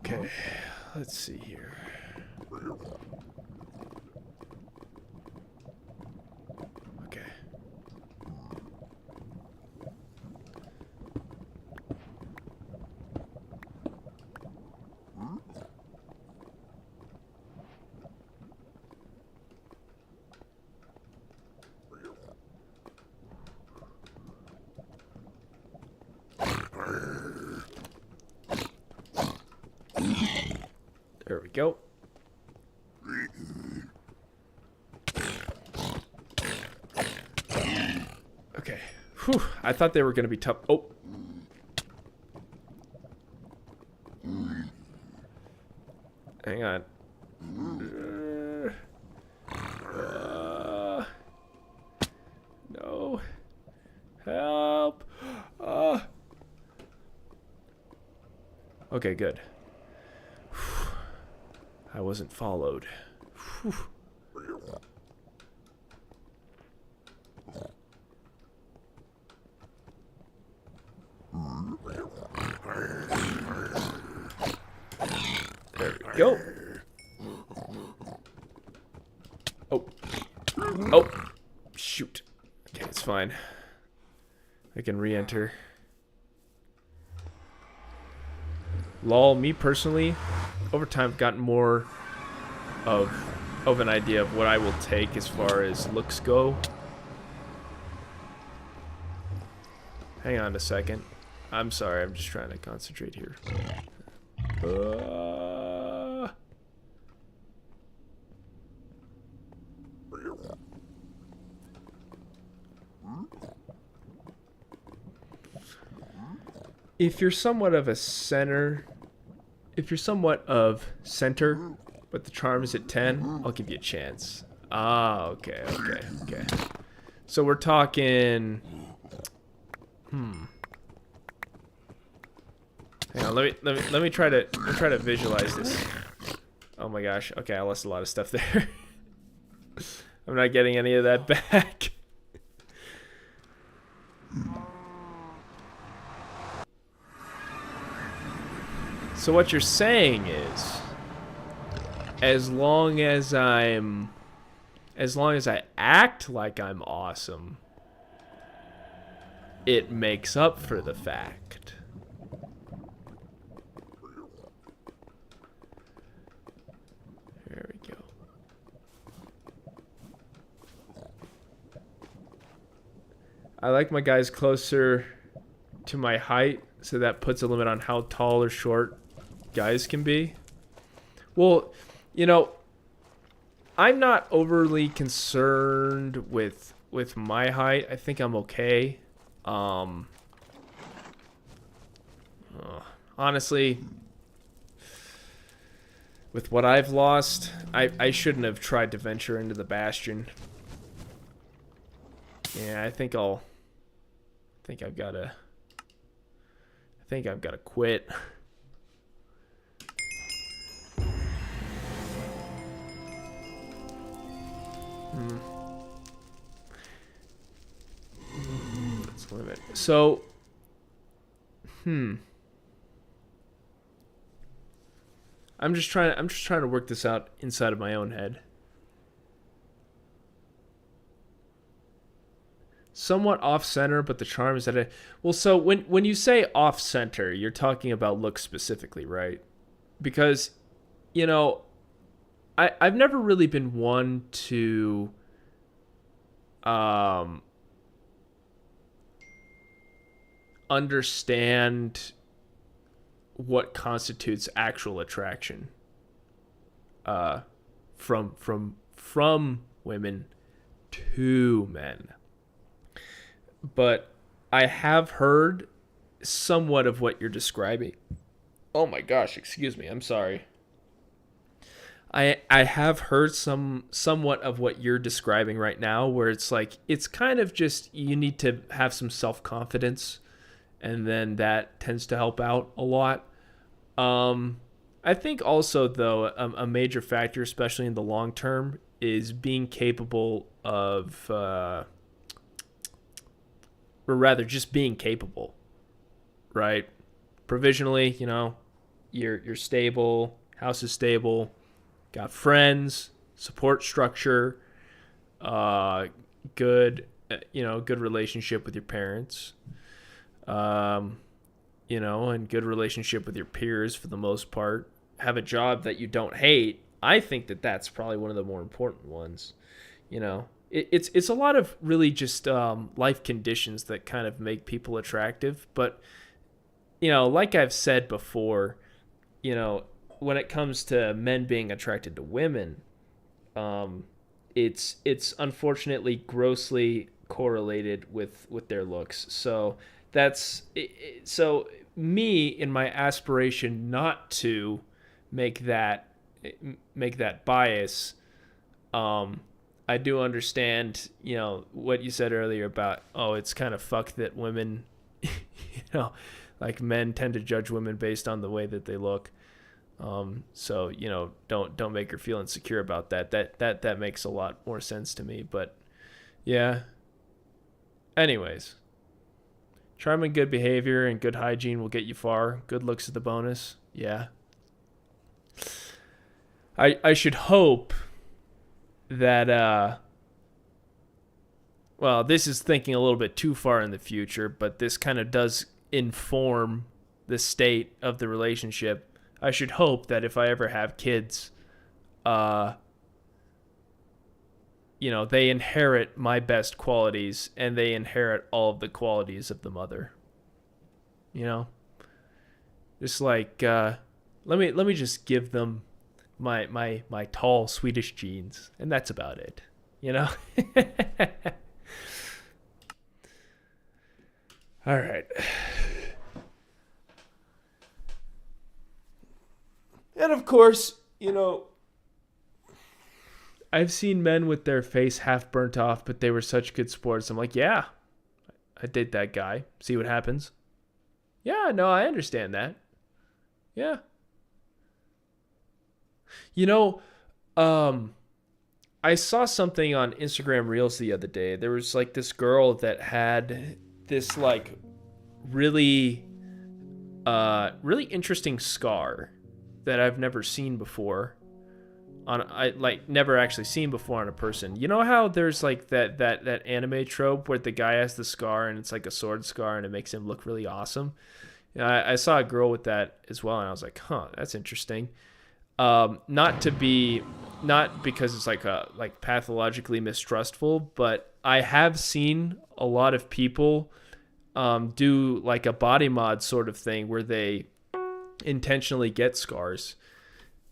Okay, let's see here. Okay. There we go. Okay. Whew. I thought they were going to be tough. Oh. Hang on. No. Help. Okay, good. I wasn't followed. Whew. There we go. Oh. Oh. Shoot. Okay, it's fine. I can re-enter. Lol, me personally, over time I've gotten more of an idea of what I will take as far as looks go. Hang on a second. I'm sorry, I'm just trying to concentrate here. If you're somewhat of center, but the charm is at 10, I'll give you a chance. Ah, okay. So we're talking. Hang on, let me try to visualize this. Oh my gosh. Okay, I lost a lot of stuff there. I'm not getting any of that back. So what you're saying is, as long as I act like I'm awesome, it makes up for the fact. There we go. I like my guys closer to my height, so that puts a limit on how tall or short guys can be. Well, you know, I'm not overly concerned with my height. I think I'm okay. Honestly, with what I've lost, I shouldn't have tried to venture into the Bastion. Yeah, I think I've gotta quit. Let's limit. So, I'm just trying to work this out inside of my own head. somewhat off-center, but the charm is that it... Well, so when you say off-center, you're talking about looks specifically, right? Because, you know, I've never really been one to understand what constitutes actual attraction from women to men. But I have heard somewhat of what you're describing. Oh my gosh, excuse me. I'm sorry. I have heard somewhat of what you're describing right now, where it's like it's kind of just you need to have some self-confidence, and then that tends to help out a lot. I think also though a major factor, especially in the long term, is being capable of, or rather, just being capable, right? Provisionally, you know, you're stable, house is stable, got friends, support structure, good relationship with your parents, you know, and good relationship with your peers for the most part. Have a job that you don't hate. I think that that's probably one of the more important ones. You know, it's a lot of really just life conditions that kind of make people attractive. But, you know, like I've said before, you know, when it comes to men being attracted to women, it's unfortunately grossly correlated with their looks. So that's so me in my aspiration not to make that bias. I do understand, you know, what you said earlier about, oh, it's kind of fucked that women, you know, like men tend to judge women based on the way that they look. So, you know, don't make her feel insecure about that. That makes a lot more sense to me. But yeah. Anyways, charm and good behavior and good hygiene will get you far. Good looks is the bonus. Yeah. I should hope that well, this is thinking a little bit too far in the future, but this kind of does inform the state of the relationship. I should hope that if I ever have kids, you know, they inherit my best qualities and they inherit all of the qualities of the mother. You know, just like let me just give them my tall Swedish genes, and that's about it. You know. All right. And of course, you know, I've seen men with their face half burnt off, but they were such good sports. I'm like, yeah, I'd date that guy. See what happens. Yeah, no, I understand that. Yeah. You know, I saw something on Instagram Reels the other day. There was like this girl that had this like really interesting scar that I've never seen before never actually seen before on a person. You know how there's like that anime trope where the guy has the scar and it's like a sword scar and it makes him look really awesome? You know, I saw a girl with that as well, and I was like, huh, that's interesting. Not because it's like pathologically mistrustful, but I have seen a lot of people do like a body mod sort of thing where they intentionally get scars.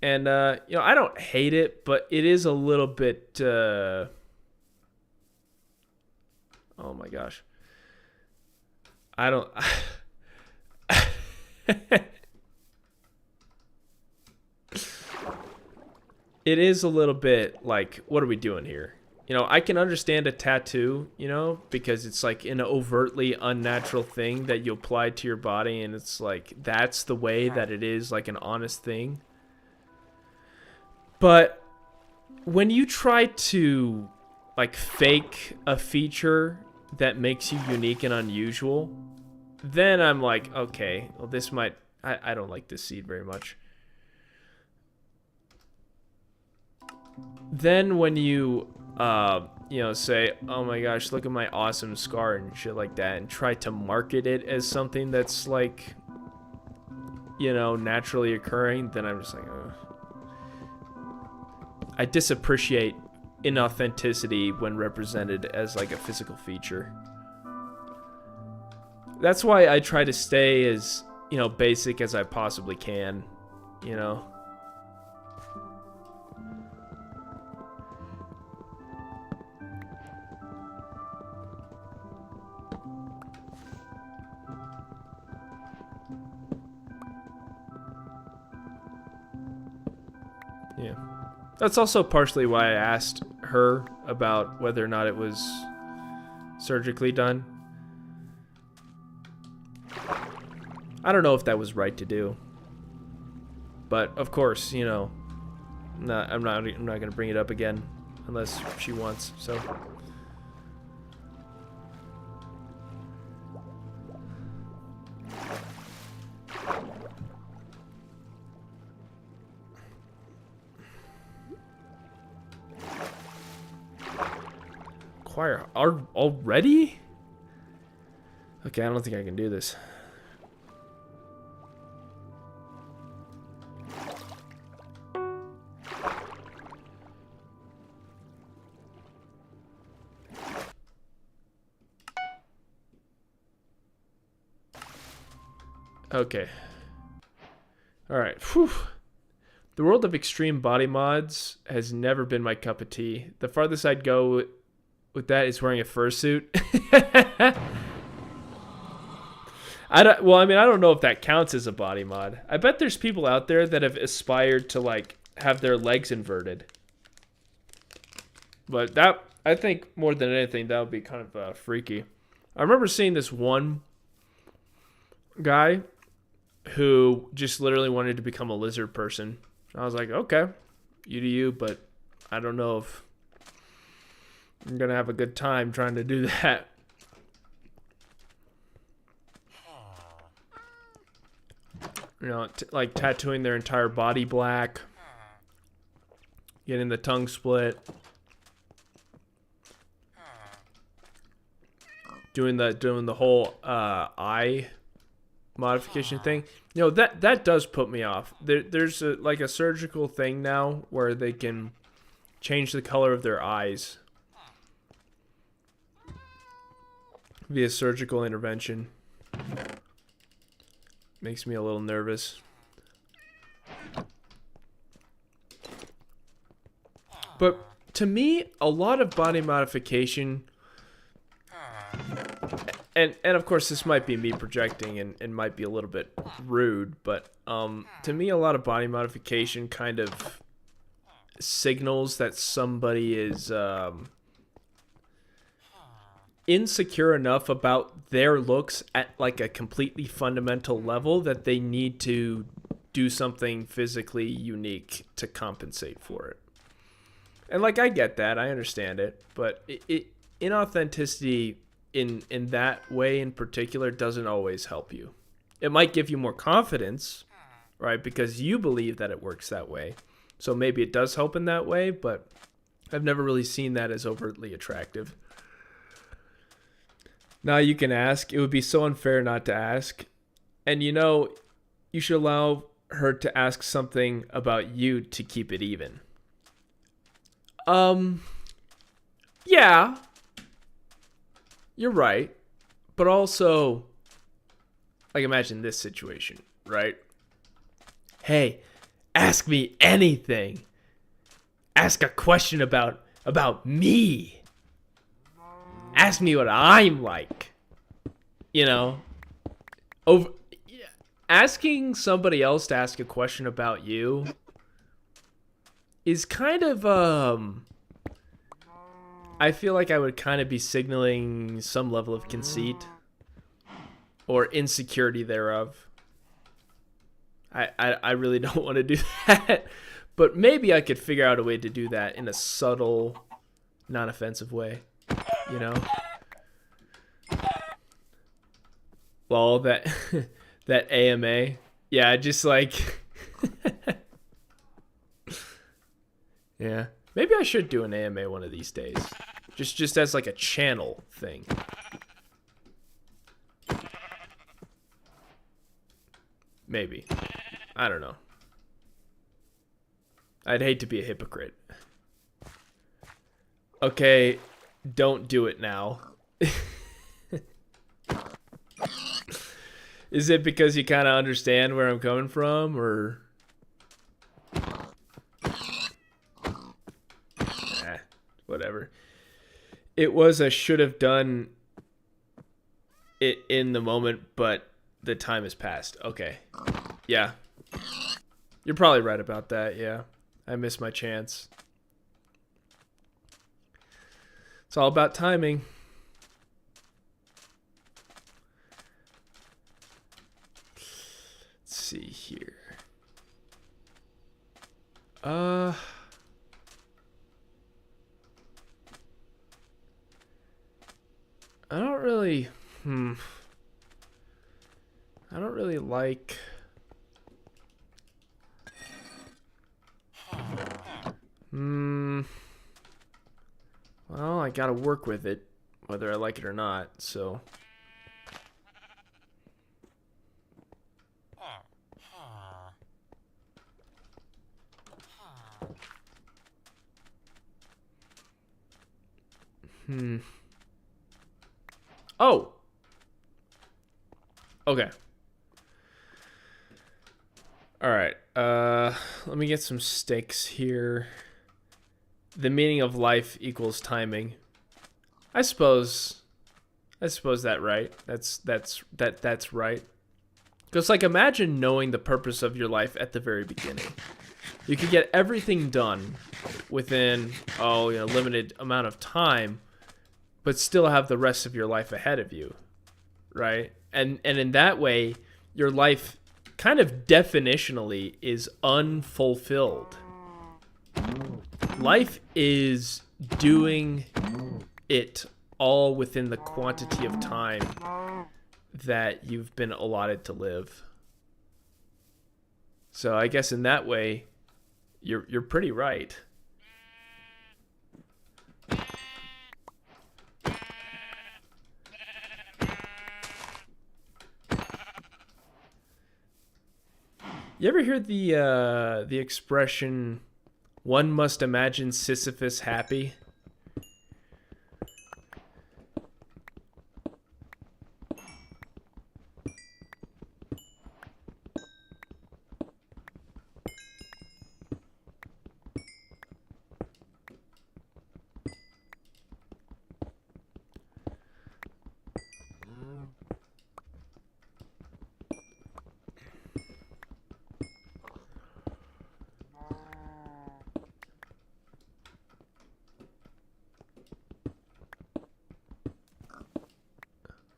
And you know, I don't hate it, but it is a little bit oh my gosh. I don't it is a little bit like, what are we doing here? You know, I can understand a tattoo, you know, because it's like an overtly unnatural thing that you apply to your body, and it's like that's the way that it is, like an honest thing. But when you try to like fake a feature that makes you unique and unusual, then I'm like, okay, well, this might, I don't like this seed very much. Then when you you know, say, oh my gosh, look at my awesome scar and shit like that, and try to market it as something that's like, you know, naturally occurring, then I'm just like, ugh. I disappreciate inauthenticity when represented as like a physical feature. That's why I try to stay as, you know, basic as I possibly can, you know. Yeah. That's also partially why I asked her about whether or not it was surgically done. I don't know if that was right to do. But of course, you know, I'm not going to bring it up again unless she wants. So choir already? Okay, I don't think I can do this. Okay. Alright. Whew. The world of extreme body mods has never been my cup of tea. The farthest I'd go with that is wearing a fursuit. I don't know if that counts as a body mod. I bet there's people out there that have aspired to like have their legs inverted. But that, I think more than anything, that would be kind of freaky. I remember seeing this one guy who just literally wanted to become a lizard person. I was like, okay, you do you, but I don't know if I'm going to have a good time trying to do that. You know, like tattooing their entire body black, getting the tongue split, doing the whole eye modification thing. You know, that does put me off. There's like a surgical thing now where they can change the color of their eyes via surgical intervention. Makes me a little nervous. But to me, a lot of body modification, and of course this might be me projecting and might be a little bit rude, but to me a lot of body modification kind of signals that somebody is insecure enough about their looks at like a completely fundamental level that they need to do something physically unique to compensate for it. And like, I get that, I understand it, but inauthenticity in that way in particular doesn't always help you. It might give you more confidence, right? Because you believe that it works that way. So maybe it does help in that way, but I've never really seen that as overtly attractive. Now you can ask. It would be so unfair not to ask. And you know, you should allow her to ask something about you to keep it even. Yeah. You're right. But also, like, imagine this situation, right? Hey, ask me anything. Ask a question about me. Ask me what I'm like. You know? Asking somebody else to ask a question about you is kind of, I feel like I would kind of be signaling some level of conceit or insecurity thereof. I really don't want to do that. But maybe I could figure out a way to do that in a subtle, non-offensive way. You know? Well, that AMA. Yeah, just like... Yeah. Maybe I should do an AMA one of these days. Just as like a channel thing. Maybe. I don't know. I'd hate to be a hypocrite. Okay, don't do it now. Is it because you kind of understand where I'm coming from, or? Whatever. It was a should have done it in the moment, but the time has passed. Okay. Yeah. You're probably right about that, yeah. I missed my chance. It's all about timing. Let's see here. I don't really I don't really like well, I gotta work with it, whether I like it or not, so. Oh! Okay. Alright, let me get some stakes here. The meaning of life equals timing. I suppose that right. That's right. Because like imagine knowing the purpose of your life at the very beginning. You could get everything done within limited amount of time, but still have the rest of your life ahead of you, right? And in that way, your life kind of definitionally is unfulfilled. Life is doing it all within the quantity of time that you've been allotted to live. So I guess in that way, you're pretty right. You ever hear the expression, "One must imagine Sisyphus happy"?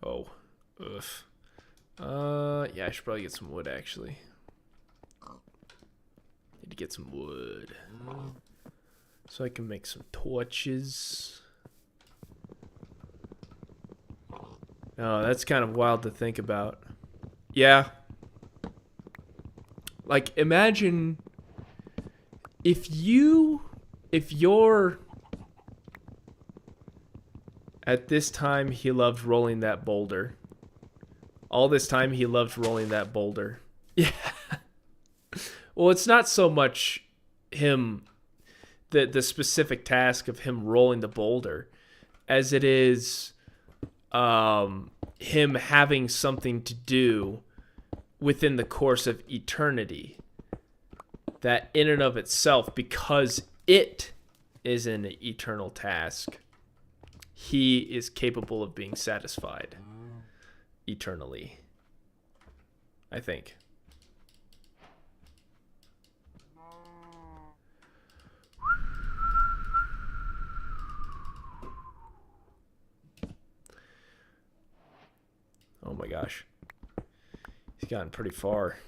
Oh, ugh. Yeah, I should probably get some wood, actually. Need to get some wood. So I can make some torches. Oh, that's kind of wild to think about. Yeah. Like, imagine if you're at this time he loved rolling that boulder. All this time he loved rolling that boulder. Yeah. Well, it's not so much him, the specific task of him rolling the boulder, as it is him having something to do within the course of eternity. That in and of itself, because it is an eternal task, he is capable of being satisfied eternally, I think. Oh my gosh. He's gotten pretty far.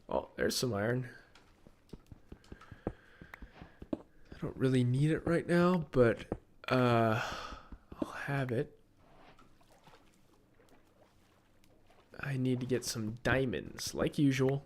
Oh, there's some iron. I don't really need it right now, but I'll have it. I need to get some diamonds, like usual.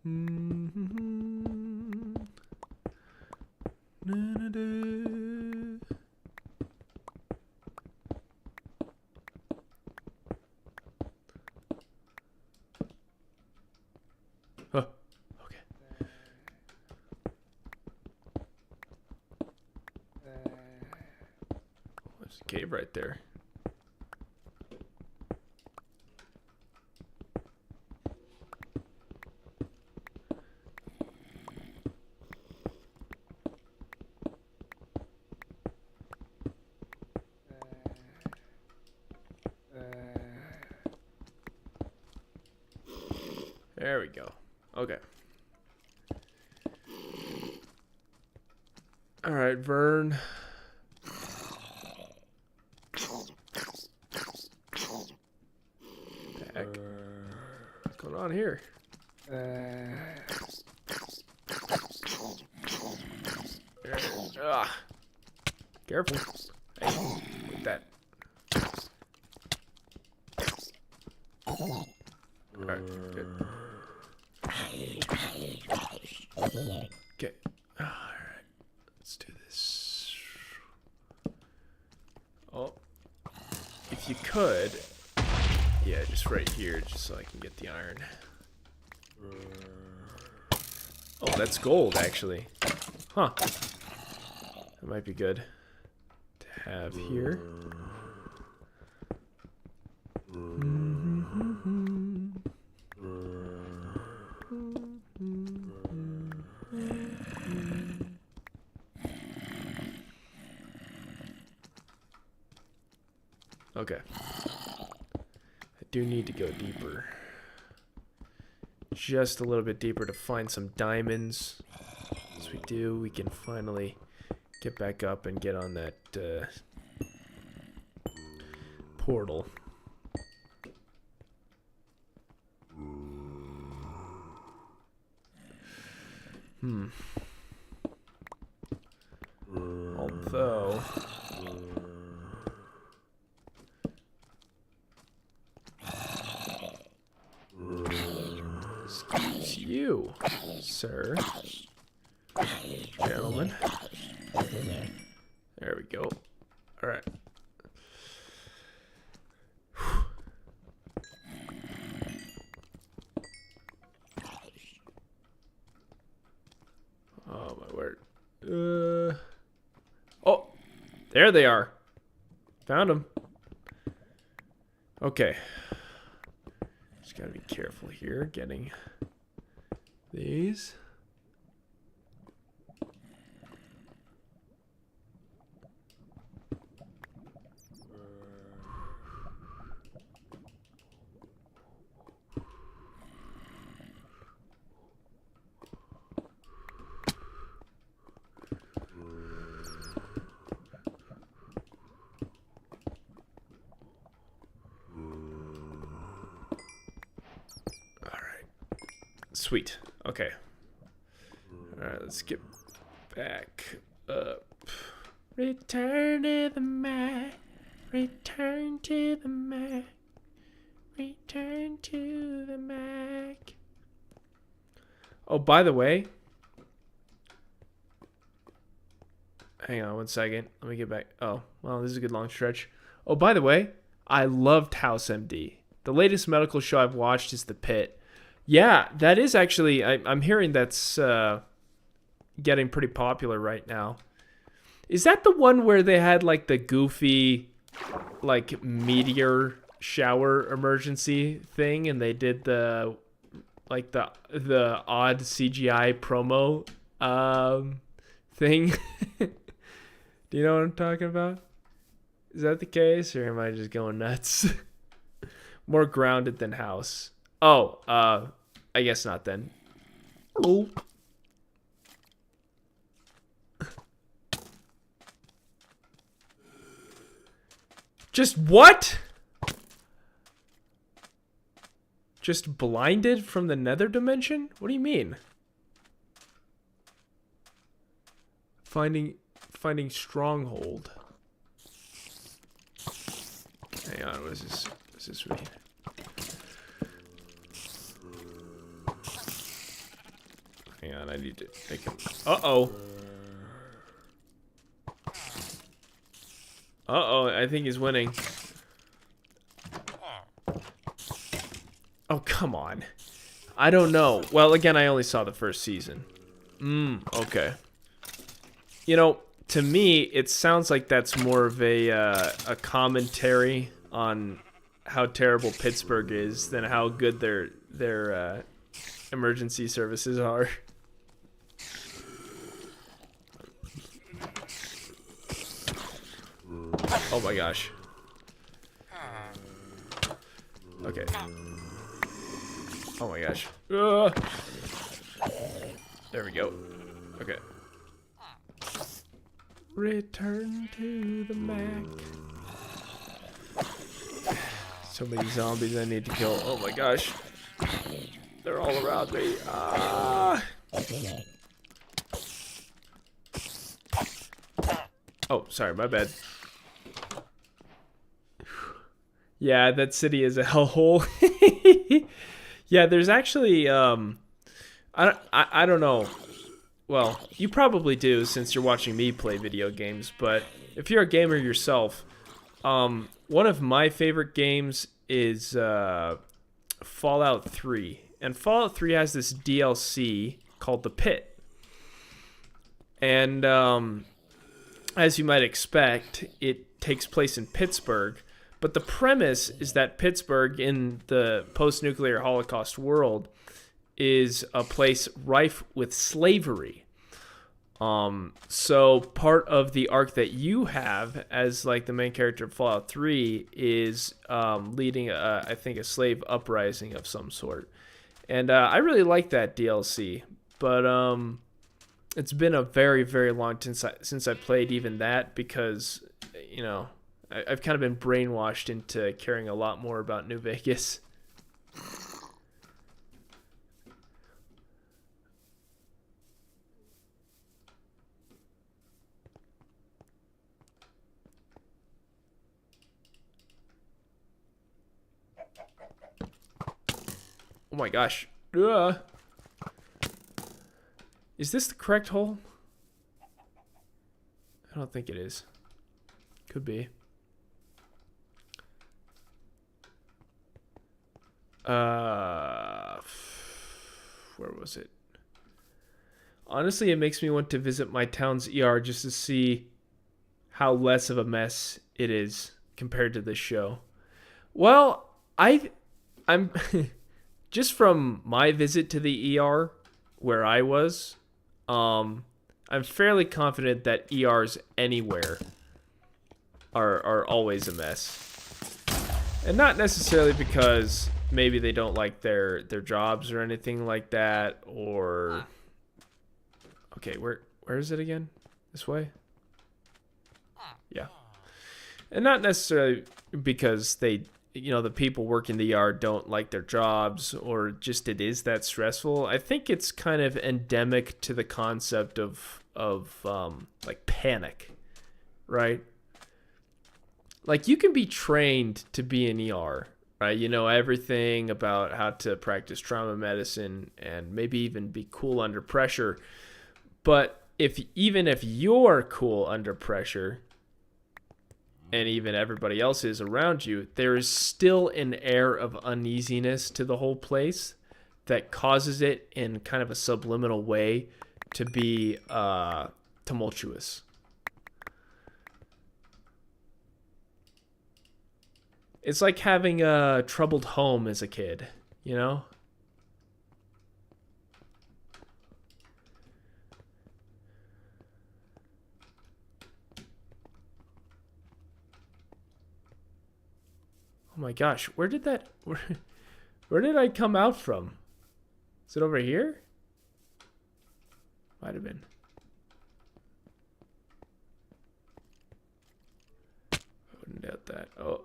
Oh, okay. There's a cave right there. There we go. Okay. All right, Vern. Back. What's going on here? Careful. Hey, with that. All right, good. Okay. All right. Let's do this. Oh. If you could. Yeah, just right here, just so I can get the iron. Oh, that's gold, actually. Huh. That might be good to have here. Okay. I do need to go deeper. Just a little bit deeper to find some diamonds. As we do, we can finally get back up and get on that portal. Although excuse you, sir, gentlemen. There we go. All right. Oh my word. Oh, there they are. Found them. Okay. Just gotta be careful here getting these. Sweet. Okay. Alright, let's get back up. Return to the Mac. Return to the Mac. Return to the Mac. Oh, by the way. Hang on one second. Let me get back. Oh, well, this is a good long stretch. Oh, by the way, I loved House MD. The latest medical show I've watched is The Pit. Yeah, that is actually, I'm hearing that's getting pretty popular right now. Is that the one where they had like the goofy like meteor shower emergency thing and they did the like the odd CGI promo thing? Do you know what I'm talking about? Is that the case or am I just going nuts? More grounded than House. Oh, I guess not then. Oh. Just what? Just blinded from the nether dimension? What do you mean? Finding stronghold. Hang on, what is this? What does this mean? Hang on, I need to make him... Uh-oh. Uh-oh, I think he's winning. Oh, come on. I don't know. Well, again, I only saw the first season. Okay. You know, to me, it sounds like that's more of a commentary on how terrible Pittsburgh is than how good their emergency services are. Oh my gosh. Okay. Oh my gosh. There we go. Okay. Return to the Mac. So many zombies I need to kill. Oh my gosh. They're all around me. Ah! Oh, sorry, my bad. Yeah, that city is a hellhole. Yeah, there's actually I don't know. Well, you probably do since you're watching me play video games, but if you're a gamer yourself, one of my favorite games is Fallout 3. And Fallout 3 has this DLC called The Pit. And as you might expect, it takes place in Pittsburgh. But the premise is that Pittsburgh, in the post-nuclear Holocaust world, is a place rife with slavery. So part of the arc that you have as like the main character of Fallout 3 is leading, I think, a slave uprising of some sort. And I really like that DLC, but it's been a very, very long time since I played even that because, you know, I've kind of been brainwashed into caring a lot more about New Vegas. Oh my gosh. Ugh. Is this the correct hole? I don't think it is. Could be. Where was it? Honestly, it makes me want to visit my town's ER just to see how less of a mess it is compared to this show. Well, I'm just from my visit to the ER where I was, I'm fairly confident that ERs anywhere are always a mess. And not necessarily because maybe they don't like their jobs or anything like that, or... Okay, where is it again? This way? Yeah. And not necessarily because they, you know, the people working the yard don't like their jobs, or just it is that stressful. I think it's kind of endemic to the concept of like panic, right? Like you can be trained to be an ER, right? You know everything about how to practice trauma medicine and maybe even be cool under pressure. But even if you're cool under pressure, and even everybody else is around you, there is still an air of uneasiness to the whole place that causes it in kind of a subliminal way to be tumultuous. It's like having a troubled home as a kid, you know? Oh my gosh, where did I come out from? Is it over here? Might have been. I wouldn't doubt that. Oh.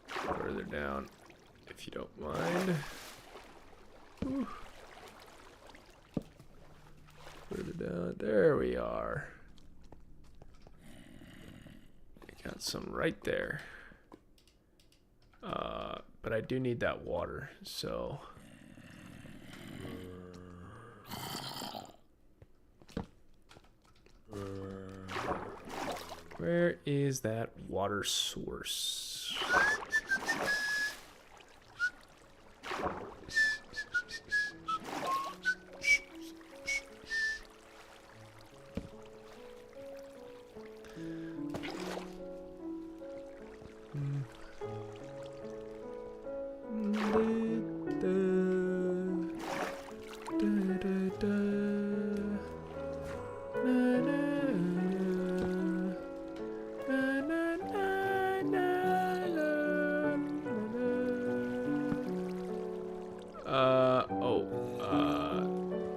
Further down, if you don't mind. Ooh. Further down, there we are. I got some right there. but I do need that water, so... Where is that water source?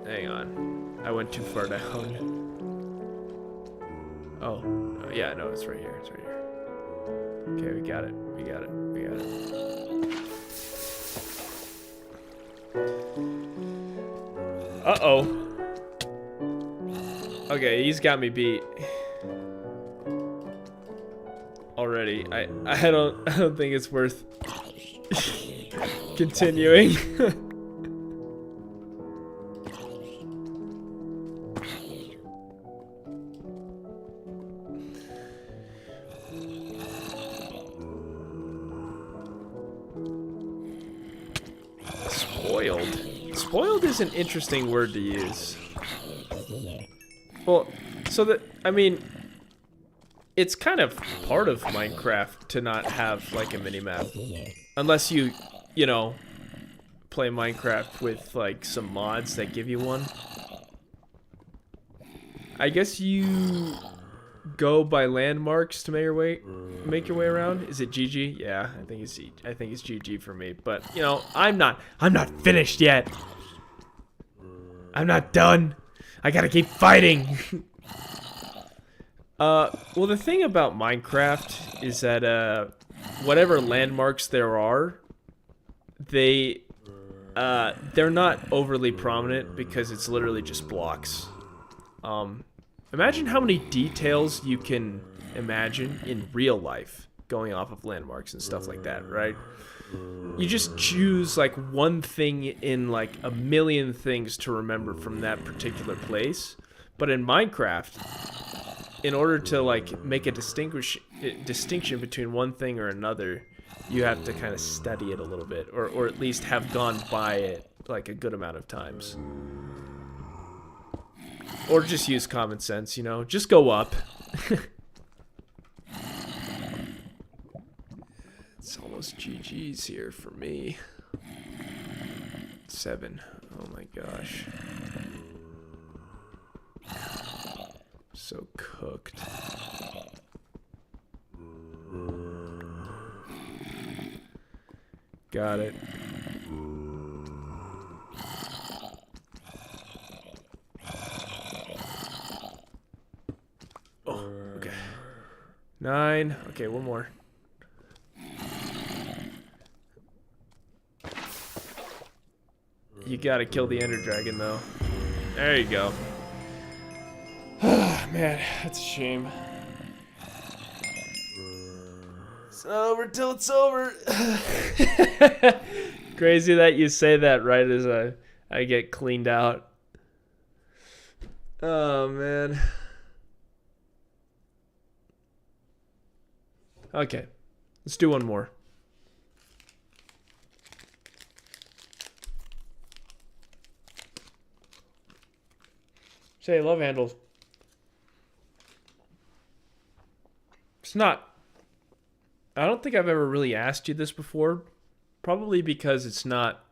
Hang on. I went too far down. Oh, yeah, no, it's right here. It's right here. Okay, we got it. We got it. We got it. Uh-oh. Okay, he's got me beat. Already. I don't think it's worth continuing. Spoiled is an interesting word to use. Well, so that, I mean, it's kind of part of Minecraft to not have like a minimap. Unless you know, play Minecraft with like some mods that give you one. I guess you go by landmarks to make your way around. Is it GG? Yeah, I think it's GG for me. But you know, I'm not finished yet. I'm not done. I gotta keep fighting. Well, the thing about Minecraft is that whatever landmarks there are, they're not overly prominent because it's literally just blocks. Imagine how many details you can imagine in real life going off of landmarks and stuff like that, right? You just choose like one thing in like a million things to remember from that particular place. But in Minecraft, in order to like make a distinction between one thing or another, you have to kind of study it a little bit, or at least have gone by it like a good amount of times. Or just use common sense, you know? Just go up. It's almost GG's here for me. 7. Oh my gosh. So cooked. Got it. Oh, okay. 9. Okay, one more. You gotta kill the Ender Dragon, though. There you go. Man, that's a shame. It's not over till it's over. Crazy that you say that right as I get cleaned out. Oh, man. Okay, let's do one more. Say love handles. It's not... I don't think I've ever really asked you this before. Probably because it's not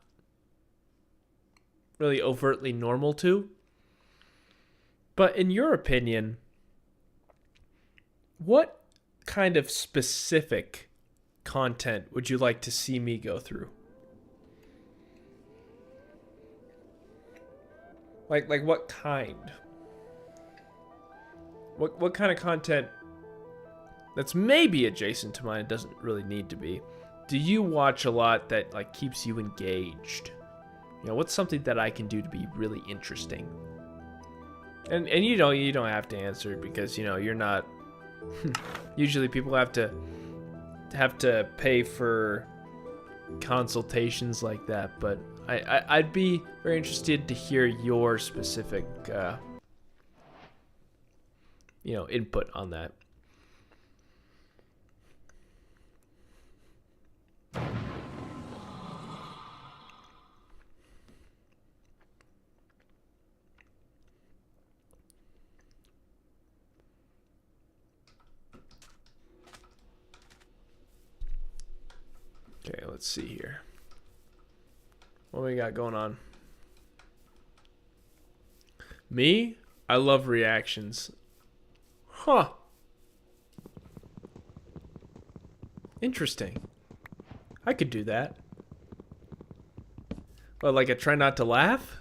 really overtly normal to. But in your opinion, what kind of specific content would you like to see me go through? Like what kind? What kind of content that's maybe adjacent to mine, doesn't really need to be. Do you watch a lot that like keeps you engaged? You know, what's something that I can do to be really interesting? And you don't have to answer because you know you're not. Usually people have to pay for consultations like that, but I'd be very interested to hear your specific, input on that. Okay, let's see here. What we got going on? Me? I love reactions. Huh. Interesting. I could do that. But like a try not to laugh?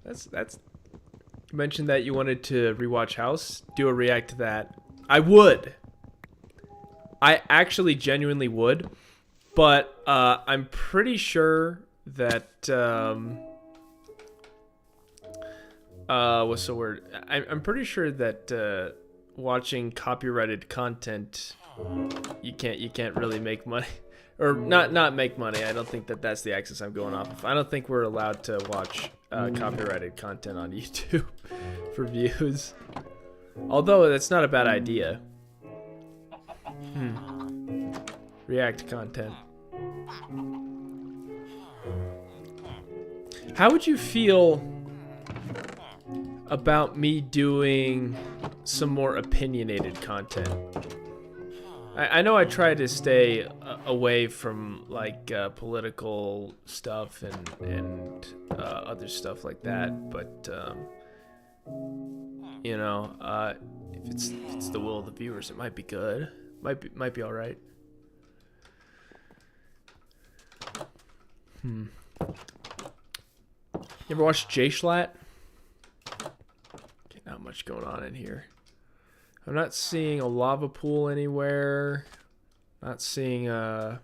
That's you mentioned that you wanted to rewatch House. Do a react to that. I would. I actually genuinely would, but I'm pretty sure that what's the word? I'm pretty sure that watching copyrighted content, you can't really make money, or not make money. I don't think that's the axis I'm going off of. I don't think we're allowed to watch copyrighted content on YouTube for views, although that's not a bad idea. React content. How would you feel about me doing some more opinionated content? I know I try to stay away from like political stuff and other stuff like that, but if it's the will of the viewers, it might be good. Might be all right. You ever watched J-Schlatt? Okay, not much going on in here. I'm not seeing a lava pool anywhere. Not seeing a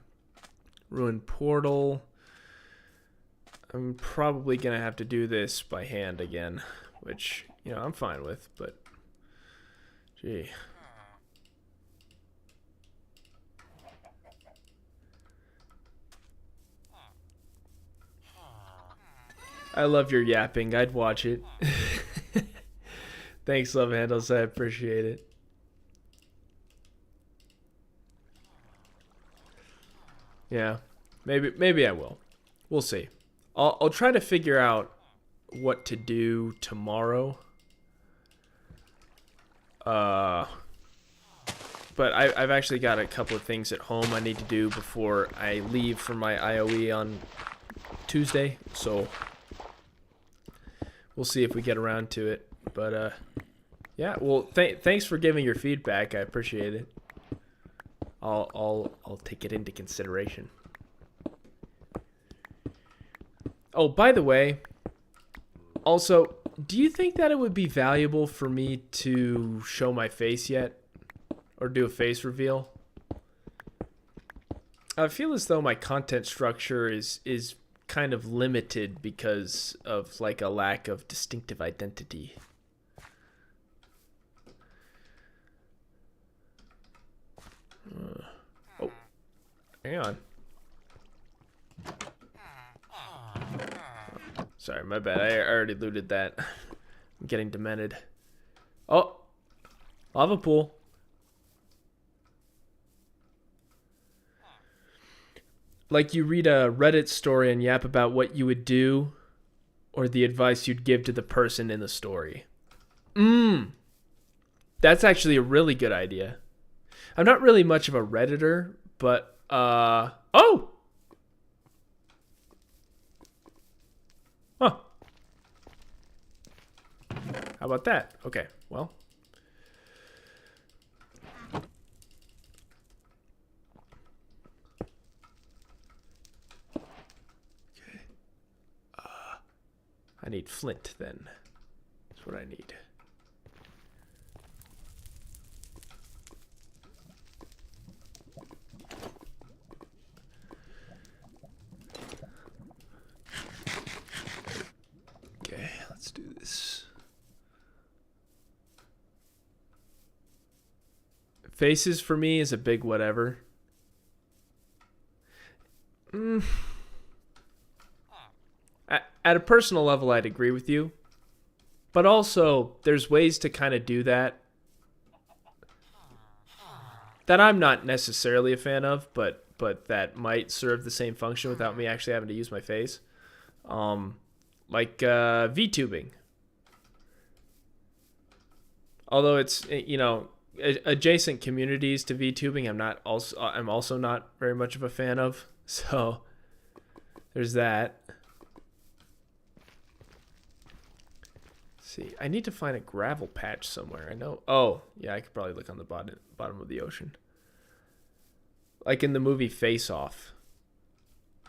ruined portal. I'm probably gonna have to do this by hand again, which, I'm fine with, but gee. I love your yapping. I'd watch it. Thanks, Love Handles. I appreciate it. Yeah, maybe I will. We'll see. I'll try to figure out what to do tomorrow. But I've actually got a couple of things at home I need to do before I leave for my IOE on Tuesday. So we'll see if we get around to it. But yeah. Well, thanks for giving your feedback. I appreciate it. I'll take it into consideration. Oh, by the way, also, do you think that it would be valuable for me to show my face yet? Or do a face reveal? I feel as though my content structure is kind of limited because of like a lack of distinctive identity. Oh, hang on. Sorry, my bad. I already looted that. I'm getting demented. Oh, lava pool. Like you read a Reddit story and yap about what you would do or the advice you'd give to the person in the story. That's actually a really good idea. I'm not really much of a Redditor, but oh! Huh. How about that? Okay, well. Okay. I need flint then. That's what I need. Okay, let's do this. Faces for me is a big whatever. At a personal level, I'd agree with you. But also, there's ways to kind of do that I'm not necessarily a fan of, but that might serve the same function without me actually having to use my face. Like VTubing. Although it's, you know, adjacent communities to VTubing, I'm also not very much of a fan of. So there's that. Let's see, I need to find a gravel patch somewhere. I know. Oh, yeah, I could probably look on the bottom of the ocean. Like in the movie Face Off.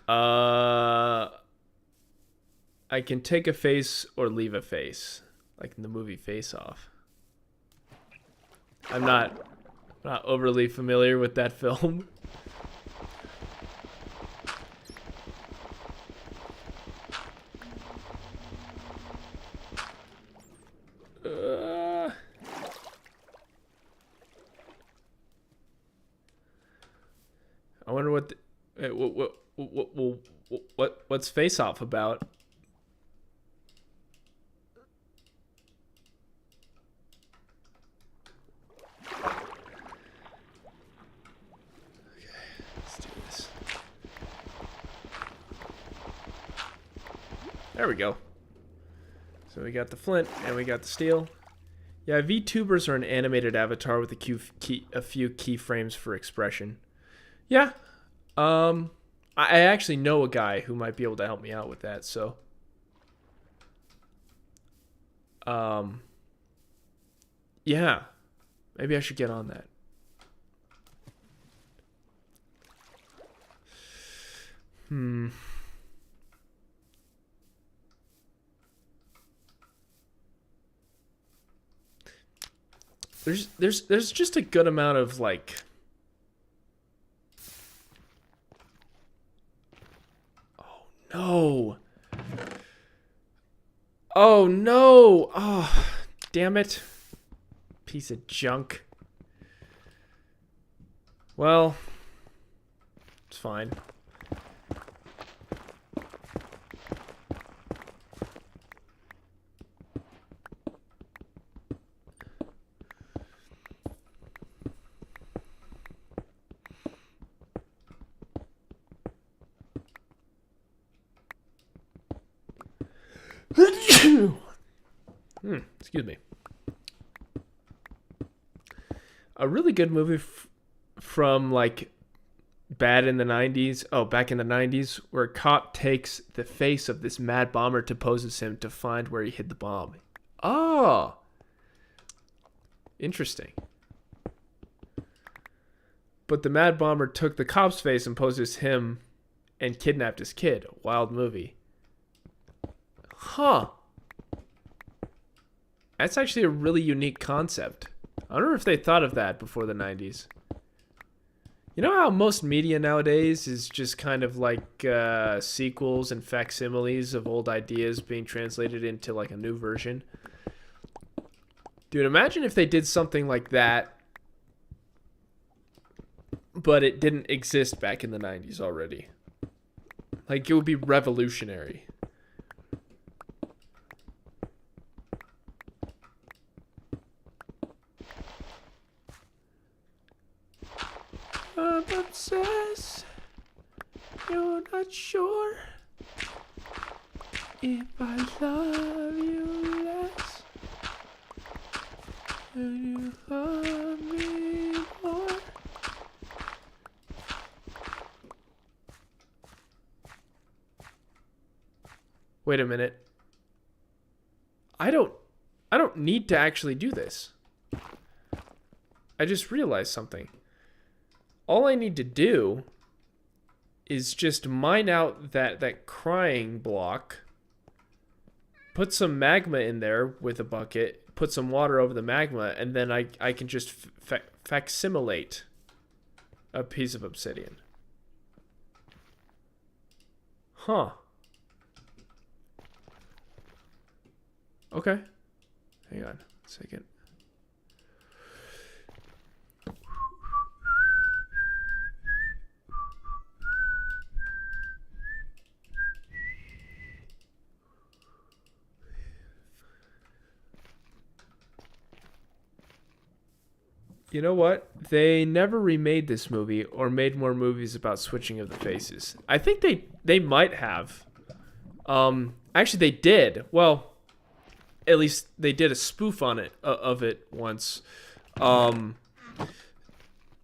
I can take a face or leave a face. Like in the movie Face Off. I'm not overly familiar with that film. I wonder what's Face Off about? There we go. So we got the flint and we got the steel. Yeah, VTubers are an animated avatar with a few keyframes for expression. Yeah. I actually know a guy who might be able to help me out with that, so. Yeah. Maybe I should get on that. There's just a good amount of like no. Oh no. Oh, damn it. Piece of junk. Well, it's fine. Excuse me. A really good movie from like back in the 90s, where a cop takes the face of this mad bomber to pose as him to find where he hid the bomb. Oh, interesting. But the mad bomber took the cop's face and posed as him and kidnapped his kid. A wild movie. Huh. That's actually a really unique concept. I wonder if they thought of that before the 90s. You know how most media nowadays is just kind of like sequels and facsimiles of old ideas being translated into like a new version? Dude, imagine if they did something like that, but it didn't exist back in the 90s already. Like, it would be revolutionary. I'm obsessed. You're not sure if I love you less than you love me more. Wait a minute. I don't need to actually do this. I just realized something. All I need to do is just mine out that crying block, put some magma in there with a bucket, put some water over the magma, and then I can just facsimilate a piece of obsidian. Huh. Okay. Hang on a second. You know what? They never remade this movie or made more movies about switching of the faces. I think they might have. Actually, they did. Well, at least they did a spoof on it of it once.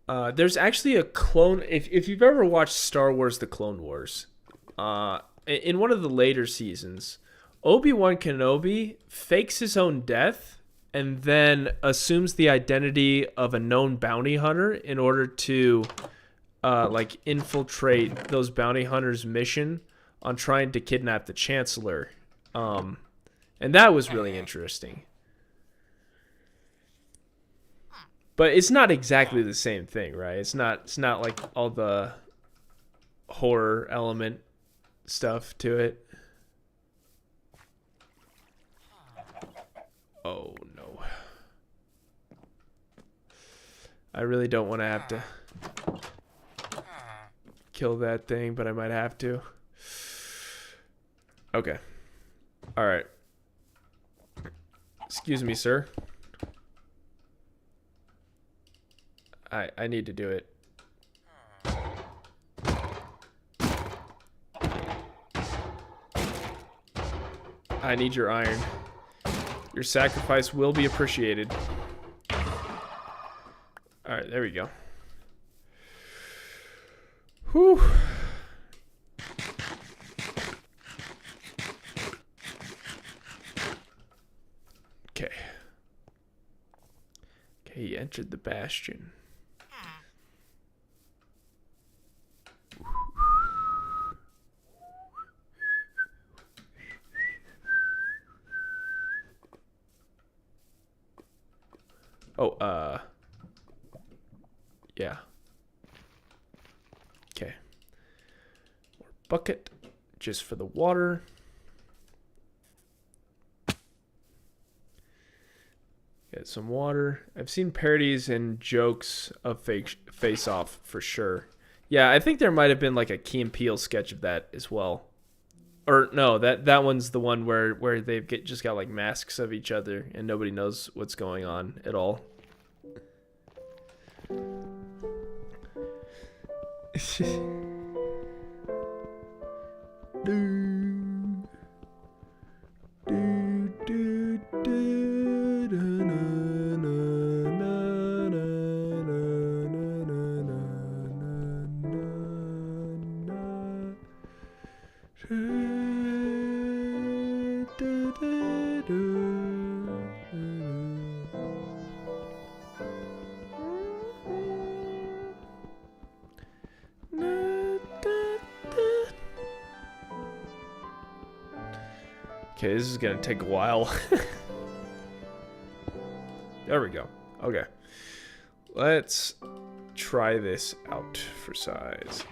There's actually a clone. If you've ever watched Star Wars: The Clone Wars, in one of the later seasons, Obi-Wan Kenobi fakes his own death and then assumes the identity of a known bounty hunter in order to like infiltrate those bounty hunters' mission on trying to kidnap the Chancellor. And that was really interesting. But it's not exactly the same thing, right? It's not like all the horror element stuff to it. Oh no. I really don't want to have to kill that thing, but I might have to. Okay. All right. Excuse me, sir. I need to do it. I need your iron. Your sacrifice will be appreciated. Alright, there we go. Whew. Okay. Okay, he entered the bastion. Oh, yeah. Okay. More bucket, just for the water. Get some water. I've seen parodies and jokes of Face Off for sure. Yeah, I think there might have been like a Key and Peele sketch of that as well. Or no, that one's the one where they've just got like masks of each other and nobody knows what's going on at all. Okay, this is gonna take a while. There we go. Okay. Let's try this out for size.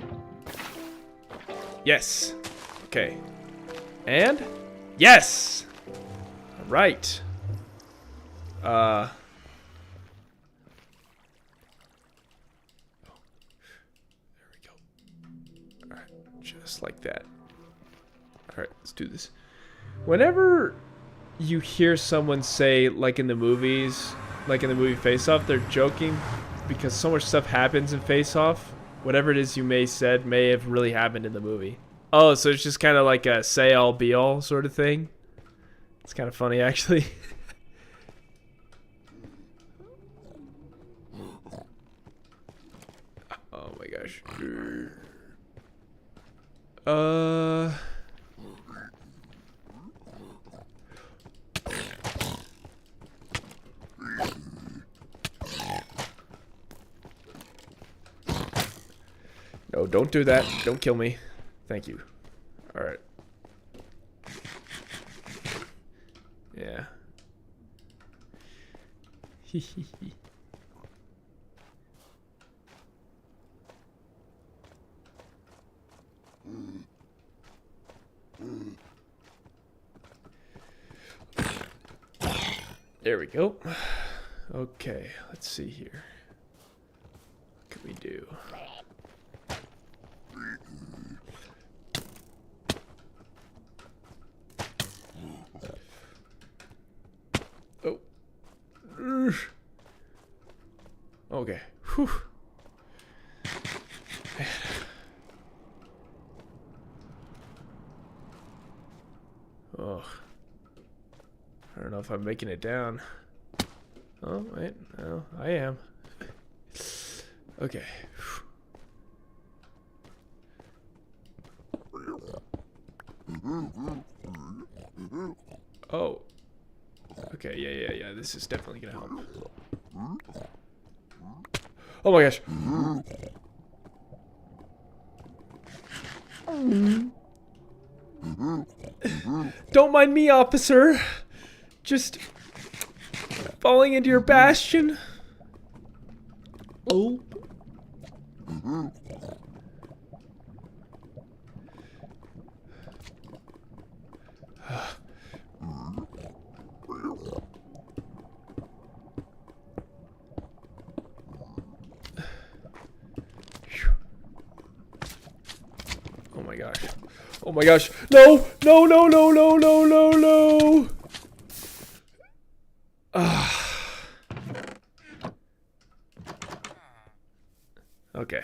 Yes. Okay. And yes. All right. There we go. All right, just like that. All right, let's do this. Whenever you hear someone say, like in the movies, like in the movie Face Off, they're joking because so much stuff happens in Face Off. Whatever it is you may said may have really happened in the movie. Oh, so it's just kind of like a say all be all sort of thing. It's kind of funny, actually. Oh my gosh. No, don't do that. Don't kill me. Thank you. All right. Yeah. There we go. Okay, let's see here. What can we do? Oh. Okay. Whew. Man. Oh. I don't know if I'm making it down. Oh, wait. No, I am. Okay. Oh. Okay, yeah. This is definitely gonna help. Oh my gosh. Don't mind me, officer. Just falling into your bastion. Oh. Oh my gosh. Oh my gosh. No! No, no, no, no, no, no, no! Okay.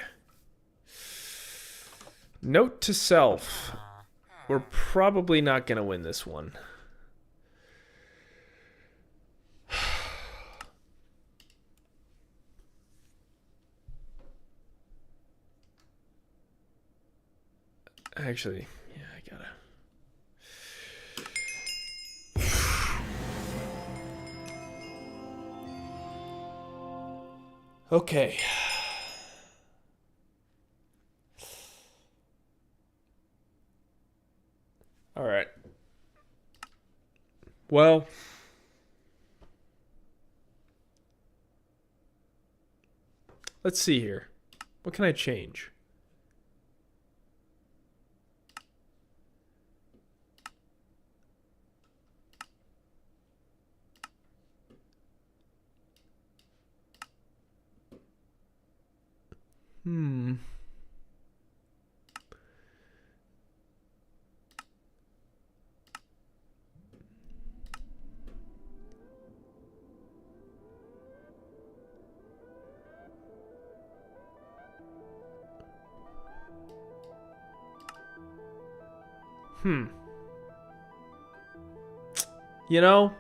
Note to self. We're probably not gonna win this one. Actually, yeah, I gotta. Okay. All right. Well, let's see here. What can I change? You know,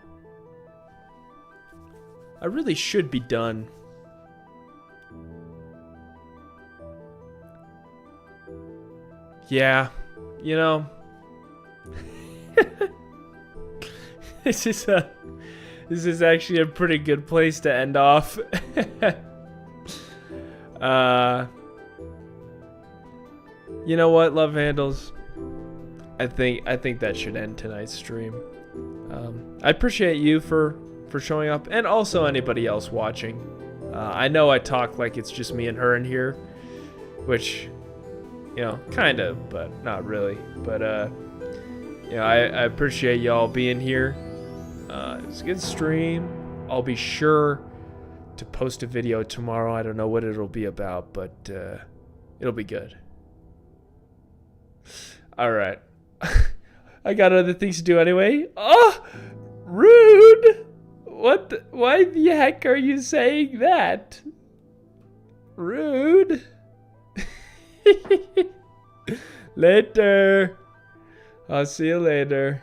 I really should be done. Yeah, you know. This is actually a pretty good place to end off. You know what, love handles? I think that should end tonight's stream. I appreciate you for showing up, and also anybody else watching. I know I talk like it's just me and her in here, which, you know, kind of, but not really. But you know, I appreciate y'all being here. It was a good stream. I'll be sure to post a video tomorrow. I don't know what it'll be about, but it'll be good. All right. I got other things to do anyway. Oh, rude. Why the heck are you saying that? Rude. Later. I'll see you later.